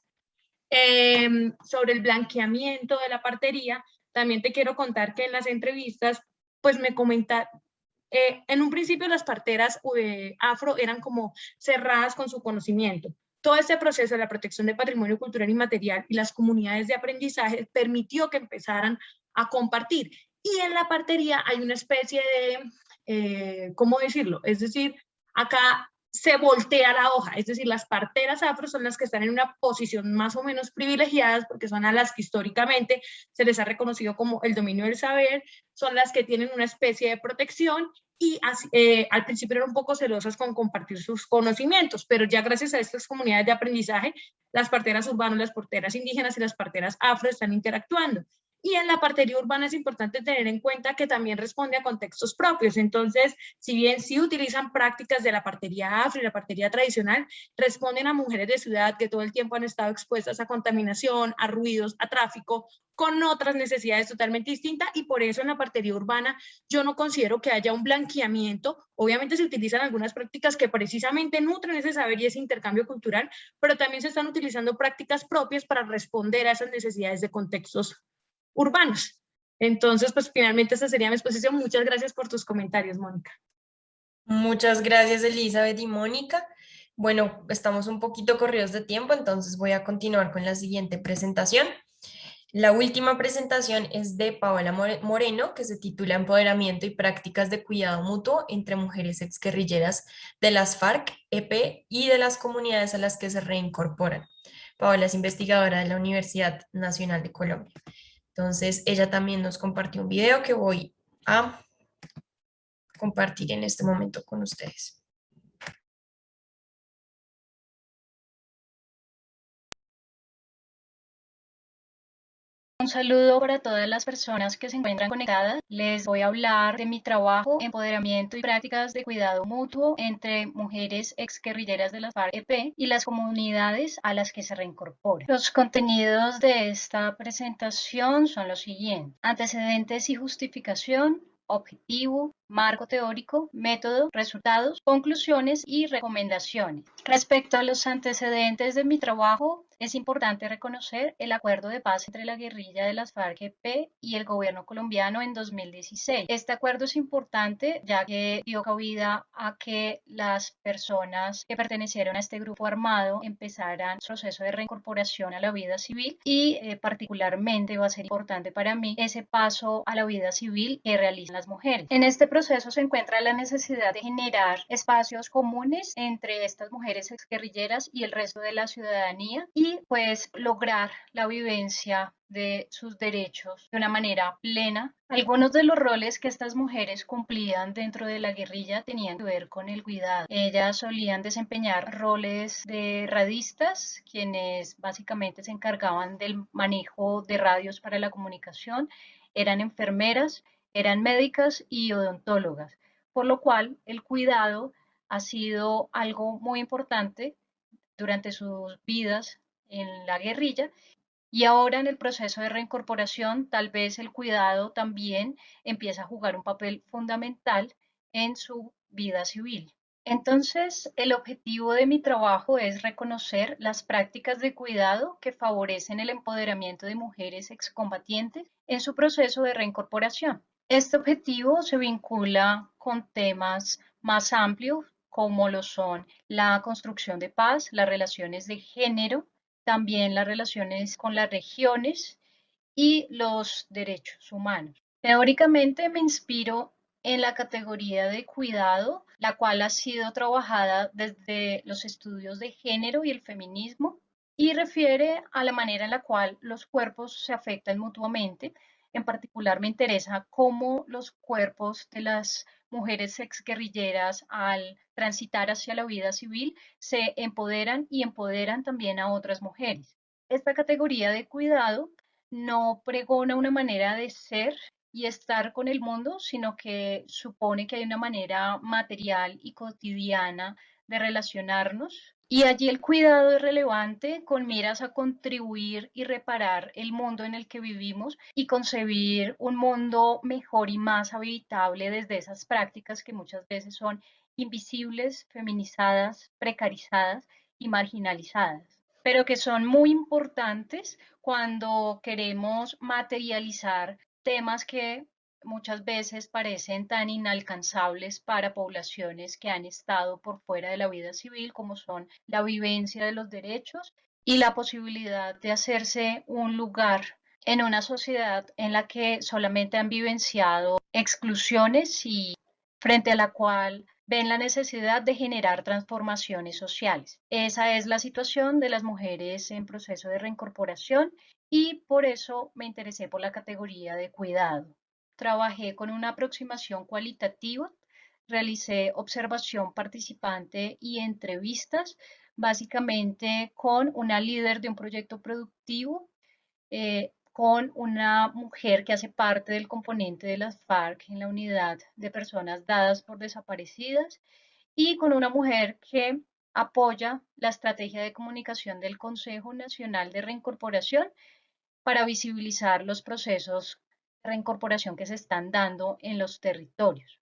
sobre el blanqueamiento de la partería, también te quiero contar que en las entrevistas, pues me comentaron, en un principio las parteras afro eran como cerradas con su conocimiento. Todo este proceso de la protección de patrimonio cultural inmaterial y las comunidades de aprendizaje permitió que empezaran a compartir. Y en la partería hay una especie de, ¿cómo decirlo? Es decir, acá se voltea la hoja, es decir, las parteras afro son las que están en una posición más o menos privilegiadas porque son a las que históricamente se les ha reconocido como el dominio del saber, son las que tienen una especie de protección y al principio eran un poco celosas con compartir sus conocimientos, pero ya gracias a estas comunidades de aprendizaje, las parteras urbanas, las parteras indígenas y las parteras afro están interactuando. Y en la partería urbana es importante tener en cuenta que también responde a contextos propios. Entonces, si bien sí utilizan prácticas de la partería afro y la partería tradicional, responden a mujeres de ciudad que todo el tiempo han estado expuestas a contaminación, a ruidos, a tráfico, con otras necesidades totalmente distintas, y por eso en la partería urbana yo no considero que haya un blanqueamiento. Obviamente se utilizan algunas prácticas que precisamente nutren ese saber y ese intercambio cultural, pero también se están utilizando prácticas propias para responder a esas necesidades de contextos urbanos. Entonces, pues finalmente esa sería mi exposición. Muchas gracias por tus comentarios, Mónica. Muchas gracias, Elizabeth y Mónica. Bueno, estamos un poquito corridos de tiempo, entonces voy a continuar con la siguiente presentación. La última presentación es de Paola Moreno, que se titula Empoderamiento y prácticas de cuidado mutuo entre mujeres exguerrilleras de las FARC, EP y de las comunidades a las que se reincorporan. Paola es investigadora de la Universidad Nacional de Colombia. Entonces, ella también nos compartió un video que voy a compartir en este momento con ustedes. Un saludo para todas las personas que se encuentran conectadas. Les voy a hablar de mi trabajo, empoderamiento y prácticas de cuidado mutuo entre mujeres exguerrilleras de las FARC-EP y las comunidades a las que se reincorporan. Los contenidos de esta presentación son los siguientes: antecedentes y justificación, objetivo, marco teórico, método, resultados, conclusiones y recomendaciones. Respecto a los antecedentes de mi trabajo, es importante reconocer el acuerdo de paz entre la guerrilla de las FARC-EP y el gobierno colombiano en 2016. Este acuerdo es importante ya que dio cabida a que las personas que pertenecieron a este grupo armado empezaran su proceso de reincorporación a la vida civil, y particularmente va a ser importante para mí ese paso a la vida civil que realizan las mujeres. En este proceso se encuentra la necesidad de generar espacios comunes entre estas mujeres exguerrilleras y el resto de la ciudadanía, y pues lograr la vivencia de sus derechos de una manera plena. Algunos de los roles que estas mujeres cumplían dentro de la guerrilla tenían que ver con el cuidado. Ellas solían desempeñar roles de radistas, quienes básicamente se encargaban del manejo de radios para la comunicación, eran enfermeras, eran médicas y odontólogas, por lo cual el cuidado ha sido algo muy importante durante sus vidas en la guerrilla, y ahora en el proceso de reincorporación tal vez el cuidado también empieza a jugar un papel fundamental en su vida civil. Entonces, el objetivo de mi trabajo es reconocer las prácticas de cuidado que favorecen el empoderamiento de mujeres excombatientes en su proceso de reincorporación. Este objetivo se vincula con temas más amplios como lo son la construcción de paz, las relaciones de género, también las relaciones con las regiones y los derechos humanos. Teóricamente me inspiro en la categoría de cuidado, la cual ha sido trabajada desde los estudios de género y el feminismo, y refiere a la manera en la cual los cuerpos se afectan mutuamente. En particular me interesa cómo los cuerpos de las mujeres exguerrilleras, al transitar hacia la vida civil, se empoderan y empoderan también a otras mujeres. Esta categoría de cuidado no pregona una manera de ser y estar con el mundo, sino que supone que hay una manera material y cotidiana de relacionarnos. Y allí el cuidado es relevante con miras a contribuir y reparar el mundo en el que vivimos y concebir un mundo mejor y más habitable desde esas prácticas que muchas veces son invisibles, feminizadas, precarizadas y marginalizadas, pero que son muy importantes cuando queremos materializar temas que muchas veces parecen tan inalcanzables para poblaciones que han estado por fuera de la vida civil, como son la vivencia de los derechos y la posibilidad de hacerse un lugar en una sociedad en la que solamente han vivenciado exclusiones y frente a la cual ven la necesidad de generar transformaciones sociales. Esa es la situación de las mujeres en proceso de reincorporación, y por eso me interesé por la categoría de cuidado. Trabajé con una aproximación cualitativa, realicé observación participante y entrevistas, básicamente con una líder de un proyecto productivo, con una mujer que hace parte del componente de las FARC en la unidad de personas dadas por desaparecidas y con una mujer que apoya la estrategia de comunicación del Consejo Nacional de Reincorporación para visibilizar los procesos de reincorporación que se están dando en los territorios.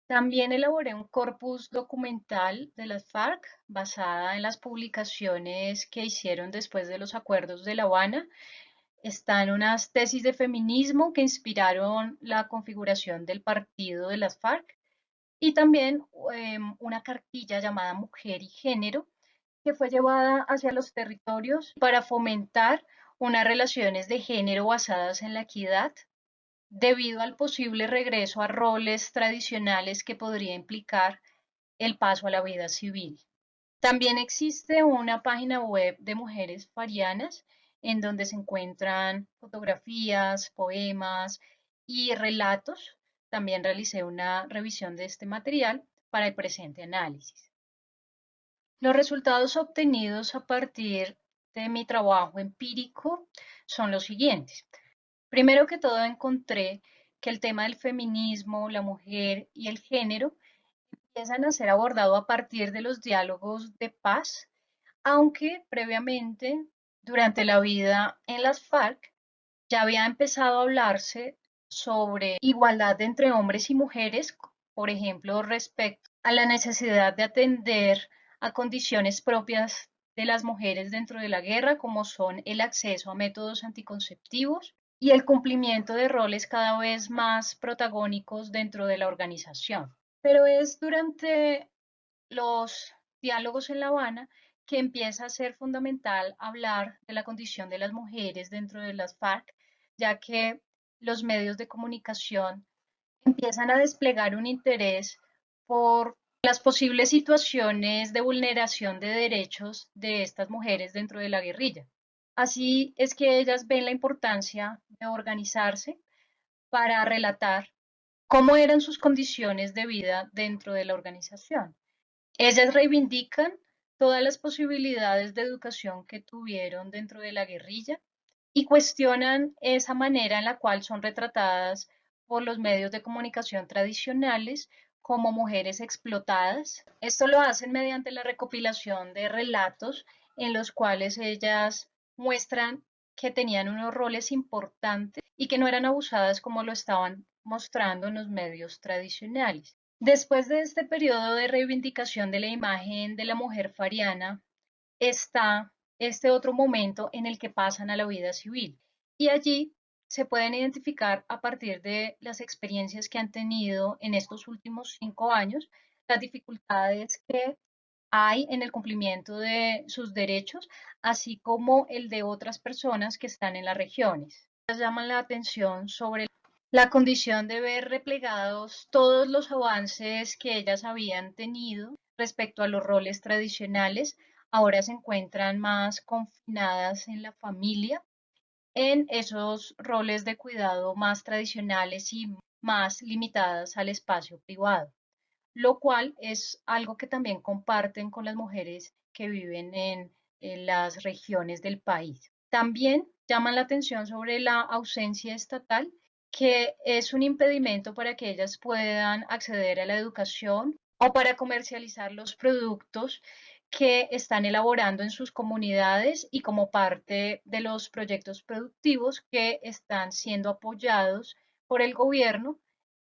También elaboré un corpus documental de las FARC basada en las publicaciones que hicieron después de los acuerdos de La Habana. Están unas tesis de feminismo que inspiraron la configuración del partido de las FARC y también una cartilla llamada Mujer y Género que fue llevada hacia los territorios para fomentar unas relaciones de género basadas en la equidad debido al posible regreso a roles tradicionales que podría implicar el paso a la vida civil. También existe una página web de mujeres farianas en donde se encuentran fotografías, poemas y relatos. También realicé una revisión de este material para el presente análisis. Los resultados obtenidos a partir de mi trabajo empírico son los siguientes. Primero que todo encontré que el tema del feminismo, la mujer y el género empiezan a ser abordados a partir de los diálogos de paz, aunque previamente, durante la vida en las FARC, ya había empezado a hablarse sobre igualdad entre hombres y mujeres, por ejemplo, respecto a la necesidad de atender a condiciones propias de las mujeres dentro de la guerra, como son el acceso a métodos anticonceptivos y el cumplimiento de roles cada vez más protagónicos dentro de la organización. Pero es durante los diálogos en La Habana que empieza a ser fundamental hablar de la condición de las mujeres dentro de las FARC, ya que los medios de comunicación empiezan a desplegar un interés por las posibles situaciones de vulneración de derechos de estas mujeres dentro de la guerrilla. Así es que ellas ven la importancia de organizarse para relatar cómo eran sus condiciones de vida dentro de la organización. Ellas reivindican todas las posibilidades de educación que tuvieron dentro de la guerrilla y cuestionan esa manera en la cual son retratadas por los medios de comunicación tradicionales como mujeres explotadas. Esto lo hacen mediante la recopilación de relatos en los cuales ellas muestran que tenían unos roles importantes y que no eran abusadas como lo estaban mostrando en los medios tradicionales. Después de este periodo de reivindicación de la imagen de la mujer fariana, está este otro momento en el que pasan a la vida civil. Y allí se pueden identificar a partir de las experiencias que han tenido en estos últimos 5 años, las dificultades que hay en el cumplimiento de sus derechos, así como el de otras personas que están en las regiones. Llaman la atención sobre la condición de ver replegados todos los avances que ellas habían tenido respecto a los roles tradicionales, ahora se encuentran más confinadas en la familia, en esos roles de cuidado más tradicionales y más limitadas al espacio privado, lo cual es algo que también comparten con las mujeres que viven en las regiones del país. También llaman la atención sobre la ausencia estatal, que es un impedimento para que ellas puedan acceder a la educación o para comercializar los productos que están elaborando en sus comunidades y como parte de los proyectos productivos que están siendo apoyados por el gobierno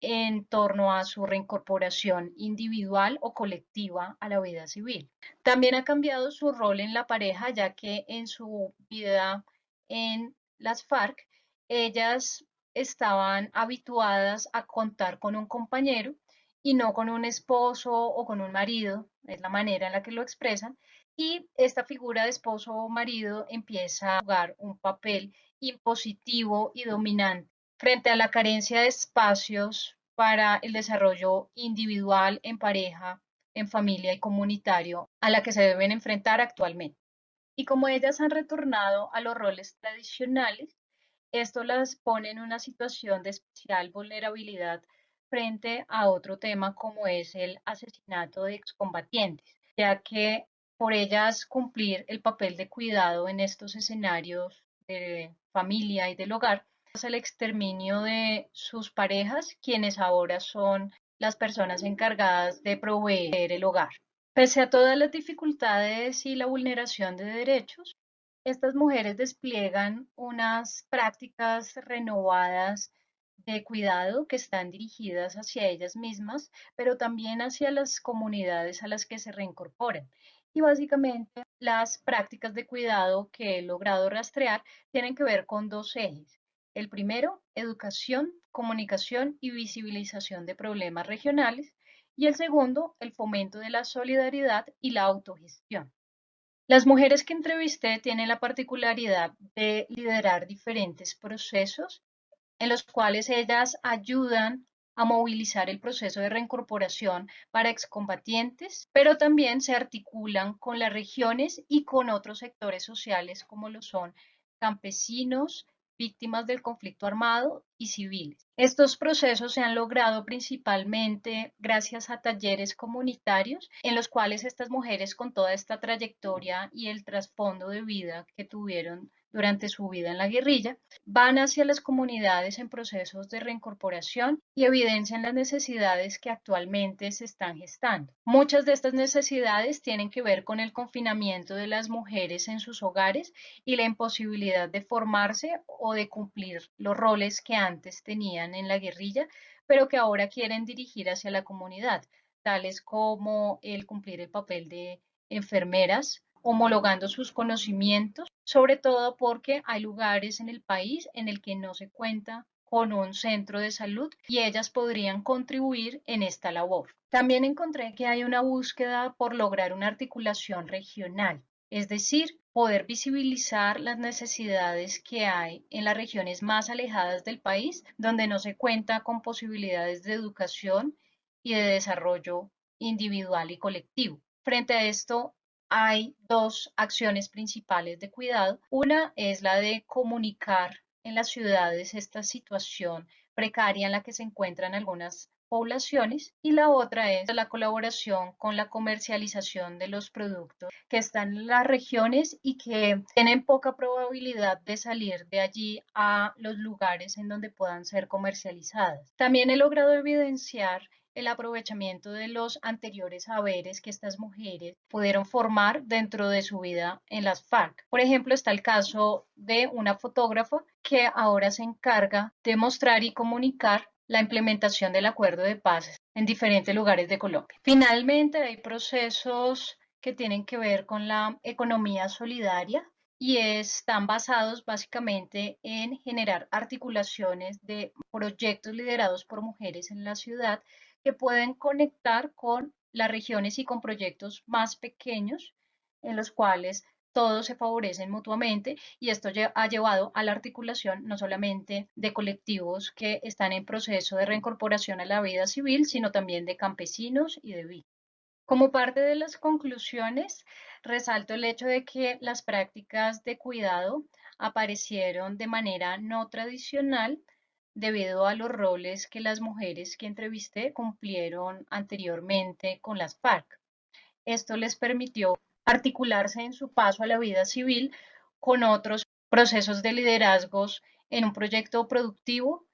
en torno a su reincorporación individual o colectiva a la vida civil. También ha cambiado su rol en la pareja, ya que en su vida en las FARC, ellas estaban habituadas a contar con un compañero y no con un esposo o con un marido, es la manera en la que lo expresan, y esta figura de esposo o marido empieza a jugar un papel impositivo y dominante frente a la carencia de espacios para el desarrollo individual, en pareja, en familia y comunitario a la que se deben enfrentar actualmente. Y como ellas han retornado a los roles tradicionales, esto las pone en una situación de especial vulnerabilidad frente a otro tema como es el asesinato de excombatientes, ya que por ellas cumplir el papel de cuidado en estos escenarios de familia y del hogar, hasta el exterminio de sus parejas, quienes ahora son las personas encargadas de proveer el hogar. Pese a todas las dificultades y la vulneración de derechos, estas mujeres despliegan unas prácticas renovadas de cuidado que están dirigidas hacia ellas mismas, pero también hacia las comunidades a las que se reincorporan. Y básicamente las prácticas de cuidado que he logrado rastrear tienen que ver con dos ejes. El primero, educación, comunicación y visibilización de problemas regionales. Y el segundo, el fomento de la solidaridad y la autogestión. Las mujeres que entrevisté tienen la particularidad de liderar diferentes procesos en los cuales ellas ayudan a movilizar el proceso de reincorporación para excombatientes, pero también se articulan con las regiones y con otros sectores sociales como lo son campesinos, víctimas del conflicto armado y civiles. Estos procesos se han logrado principalmente gracias a talleres comunitarios en los cuales estas mujeres con toda esta trayectoria y el trasfondo de vida que tuvieron durante su vida en la guerrilla, van hacia las comunidades en procesos de reincorporación y evidencian las necesidades que actualmente se están gestando. Muchas de estas necesidades tienen que ver con el confinamiento de las mujeres en sus hogares y la imposibilidad de formarse o de cumplir los roles que antes tenían en la guerrilla, pero que ahora quieren dirigir hacia la comunidad, tales como el cumplir el papel de enfermeras, homologando sus conocimientos, sobre todo porque hay lugares en el país en el que no se cuenta con un centro de salud y ellas podrían contribuir en esta labor. También encontré que hay una búsqueda por lograr una articulación regional, es decir, poder visibilizar las necesidades que hay en las regiones más alejadas del país, donde no se cuenta con posibilidades de educación y de desarrollo individual y colectivo. Frente a esto, hay dos acciones principales de cuidado. Una es la de comunicar en las ciudades esta situación precaria en la que se encuentran algunas poblaciones y la otra es la colaboración con la comercialización de los productos que están en las regiones y que tienen poca probabilidad de salir de allí a los lugares en donde puedan ser comercializadas. También he logrado evidenciar el aprovechamiento de los anteriores saberes que estas mujeres pudieron formar dentro de su vida en las FARC. Por ejemplo, está el caso de una fotógrafa que ahora se encarga de mostrar y comunicar la implementación del acuerdo de paz en diferentes lugares de Colombia. Finalmente, hay procesos que tienen que ver con la economía solidaria y están basados básicamente en generar articulaciones de proyectos liderados por mujeres en la ciudad que pueden conectar con las regiones y con proyectos más pequeños en los cuales todos se favorecen mutuamente y esto ha llevado a la articulación no solamente de colectivos que están en proceso de reincorporación a la vida civil, sino también de campesinos y de víctimas. Como parte de las conclusiones, resalto el hecho de que las prácticas de cuidado aparecieron de manera no tradicional debido a los roles que las mujeres que entrevisté cumplieron anteriormente con las FARC. Esto les permitió articularse en su paso a la vida civil con otros procesos de liderazgos en un proyecto productivo,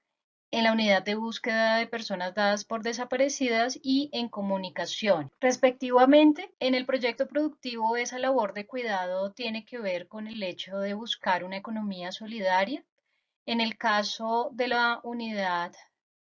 en la unidad de búsqueda de personas dadas por desaparecidas y en comunicación. Respectivamente, en el proyecto productivo, esa labor de cuidado tiene que ver con el hecho de buscar una economía solidaria. En el caso de la unidad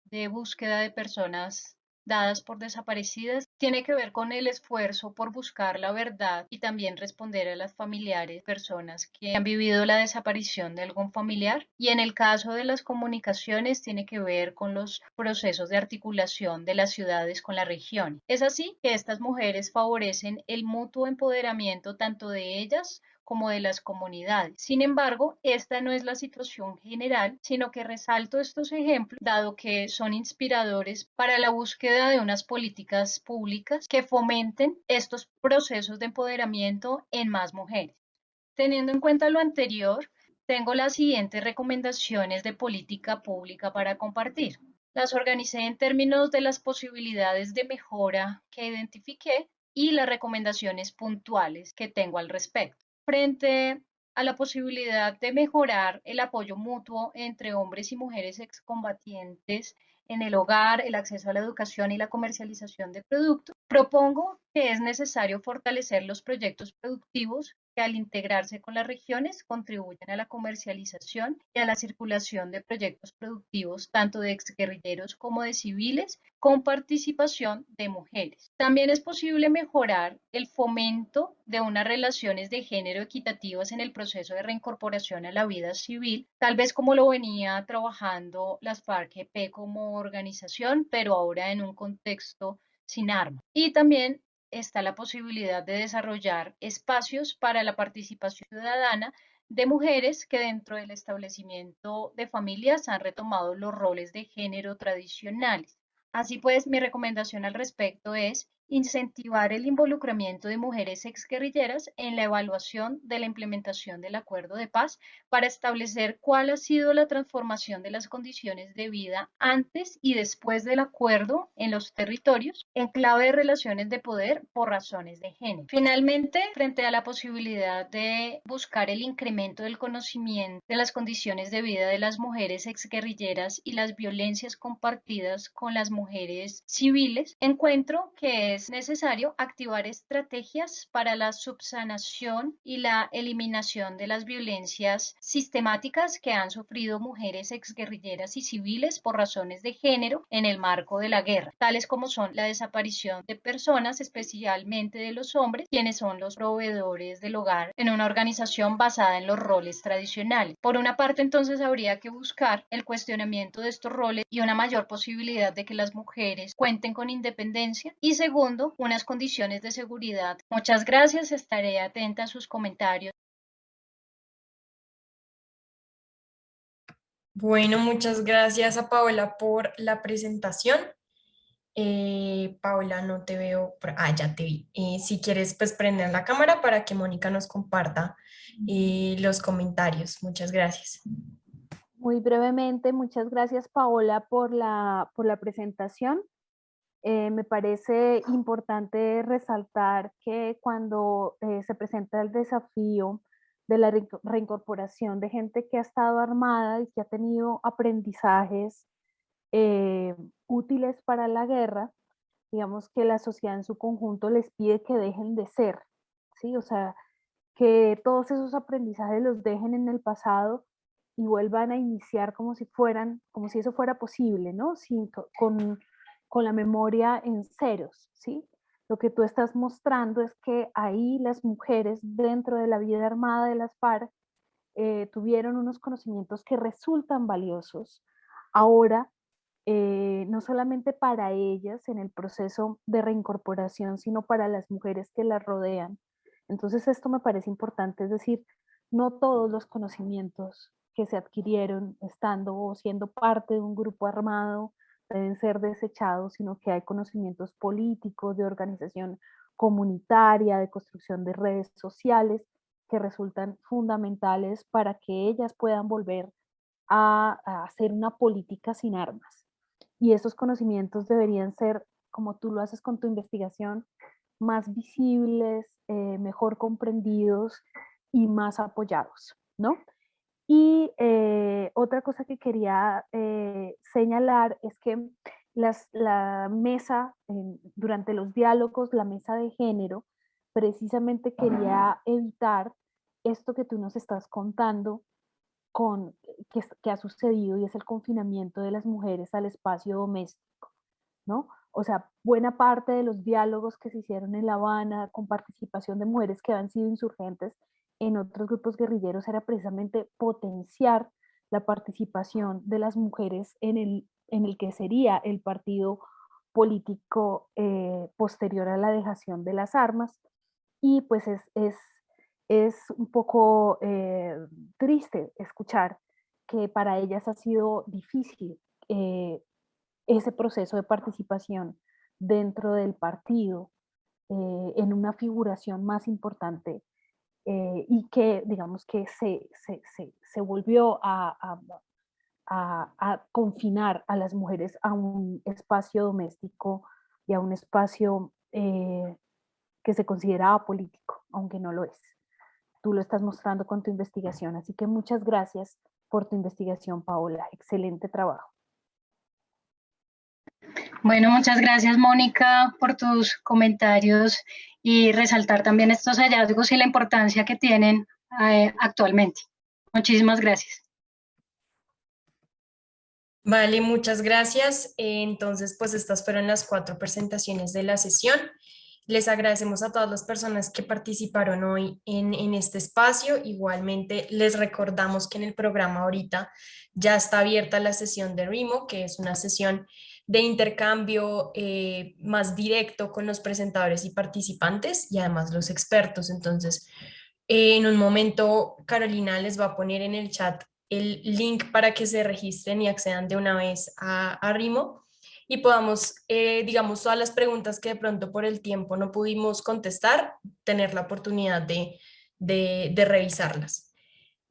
de búsqueda de personas dadas por desaparecidas, tiene que ver con el esfuerzo por buscar la verdad y también responder a las familiares, personas que han vivido la desaparición de algún familiar. Y en el caso de las comunicaciones, tiene que ver con los procesos de articulación de las ciudades con la región. Es así que estas mujeres favorecen el mutuo empoderamiento tanto de ellas como de las comunidades. Sin embargo, esta no es la situación general, sino que resalto estos ejemplos, dado que son inspiradores para la búsqueda de unas políticas públicas que fomenten estos procesos de empoderamiento en más mujeres. Teniendo en cuenta lo anterior, tengo las siguientes recomendaciones de política pública para compartir. Las organicé en términos de las posibilidades de mejora que identifiqué y las recomendaciones puntuales que tengo al respecto. Frente a la posibilidad de mejorar el apoyo mutuo entre hombres y mujeres excombatientes en el hogar, el acceso a la educación y la comercialización de productos, propongo que es necesario fortalecer los proyectos productivos que al integrarse con las regiones contribuyen a la comercialización y a la circulación de proyectos productivos tanto de exguerrilleros como de civiles con participación de mujeres. También es posible mejorar el fomento de unas relaciones de género equitativas en el proceso de reincorporación a la vida civil, tal vez como lo venía trabajando las FARC-EP como organización, pero ahora en un contexto sin armas. Y también está la posibilidad de desarrollar espacios para la participación ciudadana de mujeres que dentro del establecimiento de familias han retomado los roles de género tradicionales. Así pues, mi recomendación al respecto es incentivar el involucramiento de mujeres exguerrilleras en la evaluación de la implementación del acuerdo de paz para establecer cuál ha sido la transformación de las condiciones de vida antes y después del acuerdo en los territorios en clave de relaciones de poder por razones de género. Finalmente, frente a la posibilidad de buscar el incremento del conocimiento de las condiciones de vida de las mujeres exguerrilleras y las violencias compartidas con las mujeres civiles, encuentro que es necesario activar estrategias para la subsanación y la eliminación de las violencias sistemáticas que han sufrido mujeres exguerrilleras y civiles por razones de género en el marco de la guerra, tales como son la desaparición de personas, especialmente de los hombres, quienes son los proveedores del hogar en una organización basada en los roles tradicionales. Por una parte, entonces, habría que buscar el cuestionamiento de estos roles y una mayor posibilidad de que las mujeres cuenten con independencia y segundo, unas condiciones de seguridad. Muchas gracias, estaré atenta a sus comentarios. Bueno, muchas gracias a Paola por la presentación. Paola, no te veo. Ya te vi. Si quieres, pues prender la cámara para que Mónica nos comparta los comentarios. Muchas gracias. Muy brevemente, muchas gracias Paola por la presentación. Me parece importante resaltar que cuando se presenta el desafío de la reincorporación de gente que ha estado armada y que ha tenido aprendizajes útiles para la guerra, digamos que la sociedad en su conjunto les pide que dejen de ser, ¿sí? O sea, que todos esos aprendizajes los dejen en el pasado y vuelvan a iniciar como si fueran, como si eso fuera posible, ¿no? Con la memoria en ceros, ¿sí? Lo que tú estás mostrando es que ahí las mujeres dentro de la vida armada de las FARC tuvieron unos conocimientos que resultan valiosos ahora, no solamente para ellas en el proceso de reincorporación, sino para las mujeres que las rodean. Entonces esto me parece importante, es decir, no todos los conocimientos que se adquirieron estando o siendo parte de un grupo armado deben ser desechados, sino que hay conocimientos políticos, de organización comunitaria, de construcción de redes sociales, que resultan fundamentales para que ellas puedan volver a hacer una política sin armas. Y esos conocimientos deberían ser, como tú lo haces con tu investigación, más visibles, mejor comprendidos y más apoyados, ¿no? Y otra cosa que quería señalar es que la mesa, durante los diálogos, la mesa de género, precisamente quería evitar esto que tú nos estás contando, que ha sucedido y es el confinamiento de las mujeres al espacio doméstico, ¿no? O sea, buena parte de los diálogos que se hicieron en La Habana con participación de mujeres que han sido insurgentes en otros grupos guerrilleros era precisamente potenciar la participación de las mujeres en el que sería el partido político posterior a la dejación de las armas. Y pues es un poco triste escuchar que para ellas ha sido difícil ese proceso de participación dentro del partido en una figuración más importante y que digamos que se volvió a confinar a las mujeres a un espacio doméstico y a un espacio que se consideraba político, aunque no lo es. tú lo estás mostrando con tu investigación. Así que muchas gracias por tu investigación, Paola. Excelente trabajo. Bueno, muchas gracias, Mónica, por tus comentarios y resaltar también estos hallazgos y la importancia que tienen actualmente. Muchísimas gracias. Vale, muchas gracias. Entonces, pues estas fueron las 4 presentaciones de la sesión. Les agradecemos a todas las personas que participaron hoy en este espacio. Igualmente, les recordamos que en el programa ahorita ya está abierta la sesión de RIMO, que es una sesión de intercambio más directo con los presentadores y participantes y además los expertos. Entonces, en un momento, Carolina les va a poner en el chat el link para que se registren y accedan de una vez a RIMO y podamos, digamos, todas las preguntas que de pronto por el tiempo no pudimos contestar, tener la oportunidad de revisarlas.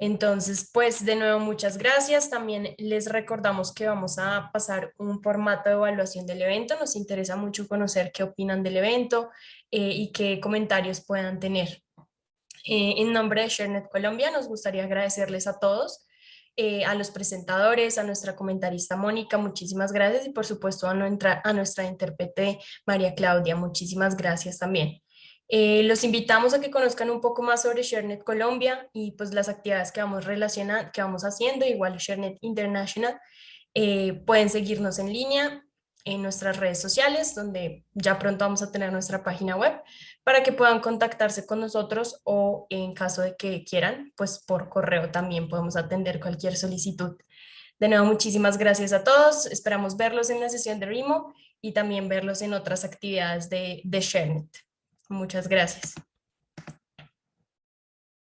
Entonces, pues de nuevo, muchas gracias. También les recordamos que vamos a pasar un formato de evaluación del evento. Nos interesa mucho conocer qué opinan del evento y qué comentarios puedan tener. En nombre de ShareNet Colombia, nos gustaría agradecerles a todos, a los presentadores, a nuestra comentarista Mónica, muchísimas gracias, y por supuesto a nuestra intérprete María Claudia, muchísimas gracias también. Los invitamos a que conozcan un poco más sobre ShareNet Colombia y pues las actividades que vamos haciendo, igual ShareNet International. Pueden seguirnos en línea en nuestras redes sociales, donde ya pronto vamos a tener nuestra página web, para que puedan contactarse con nosotros o en caso de que quieran, pues por correo también podemos atender cualquier solicitud. De nuevo, muchísimas gracias a todos. Esperamos verlos en la sesión de RIMO y también verlos en otras actividades de ShareNet. Muchas gracias.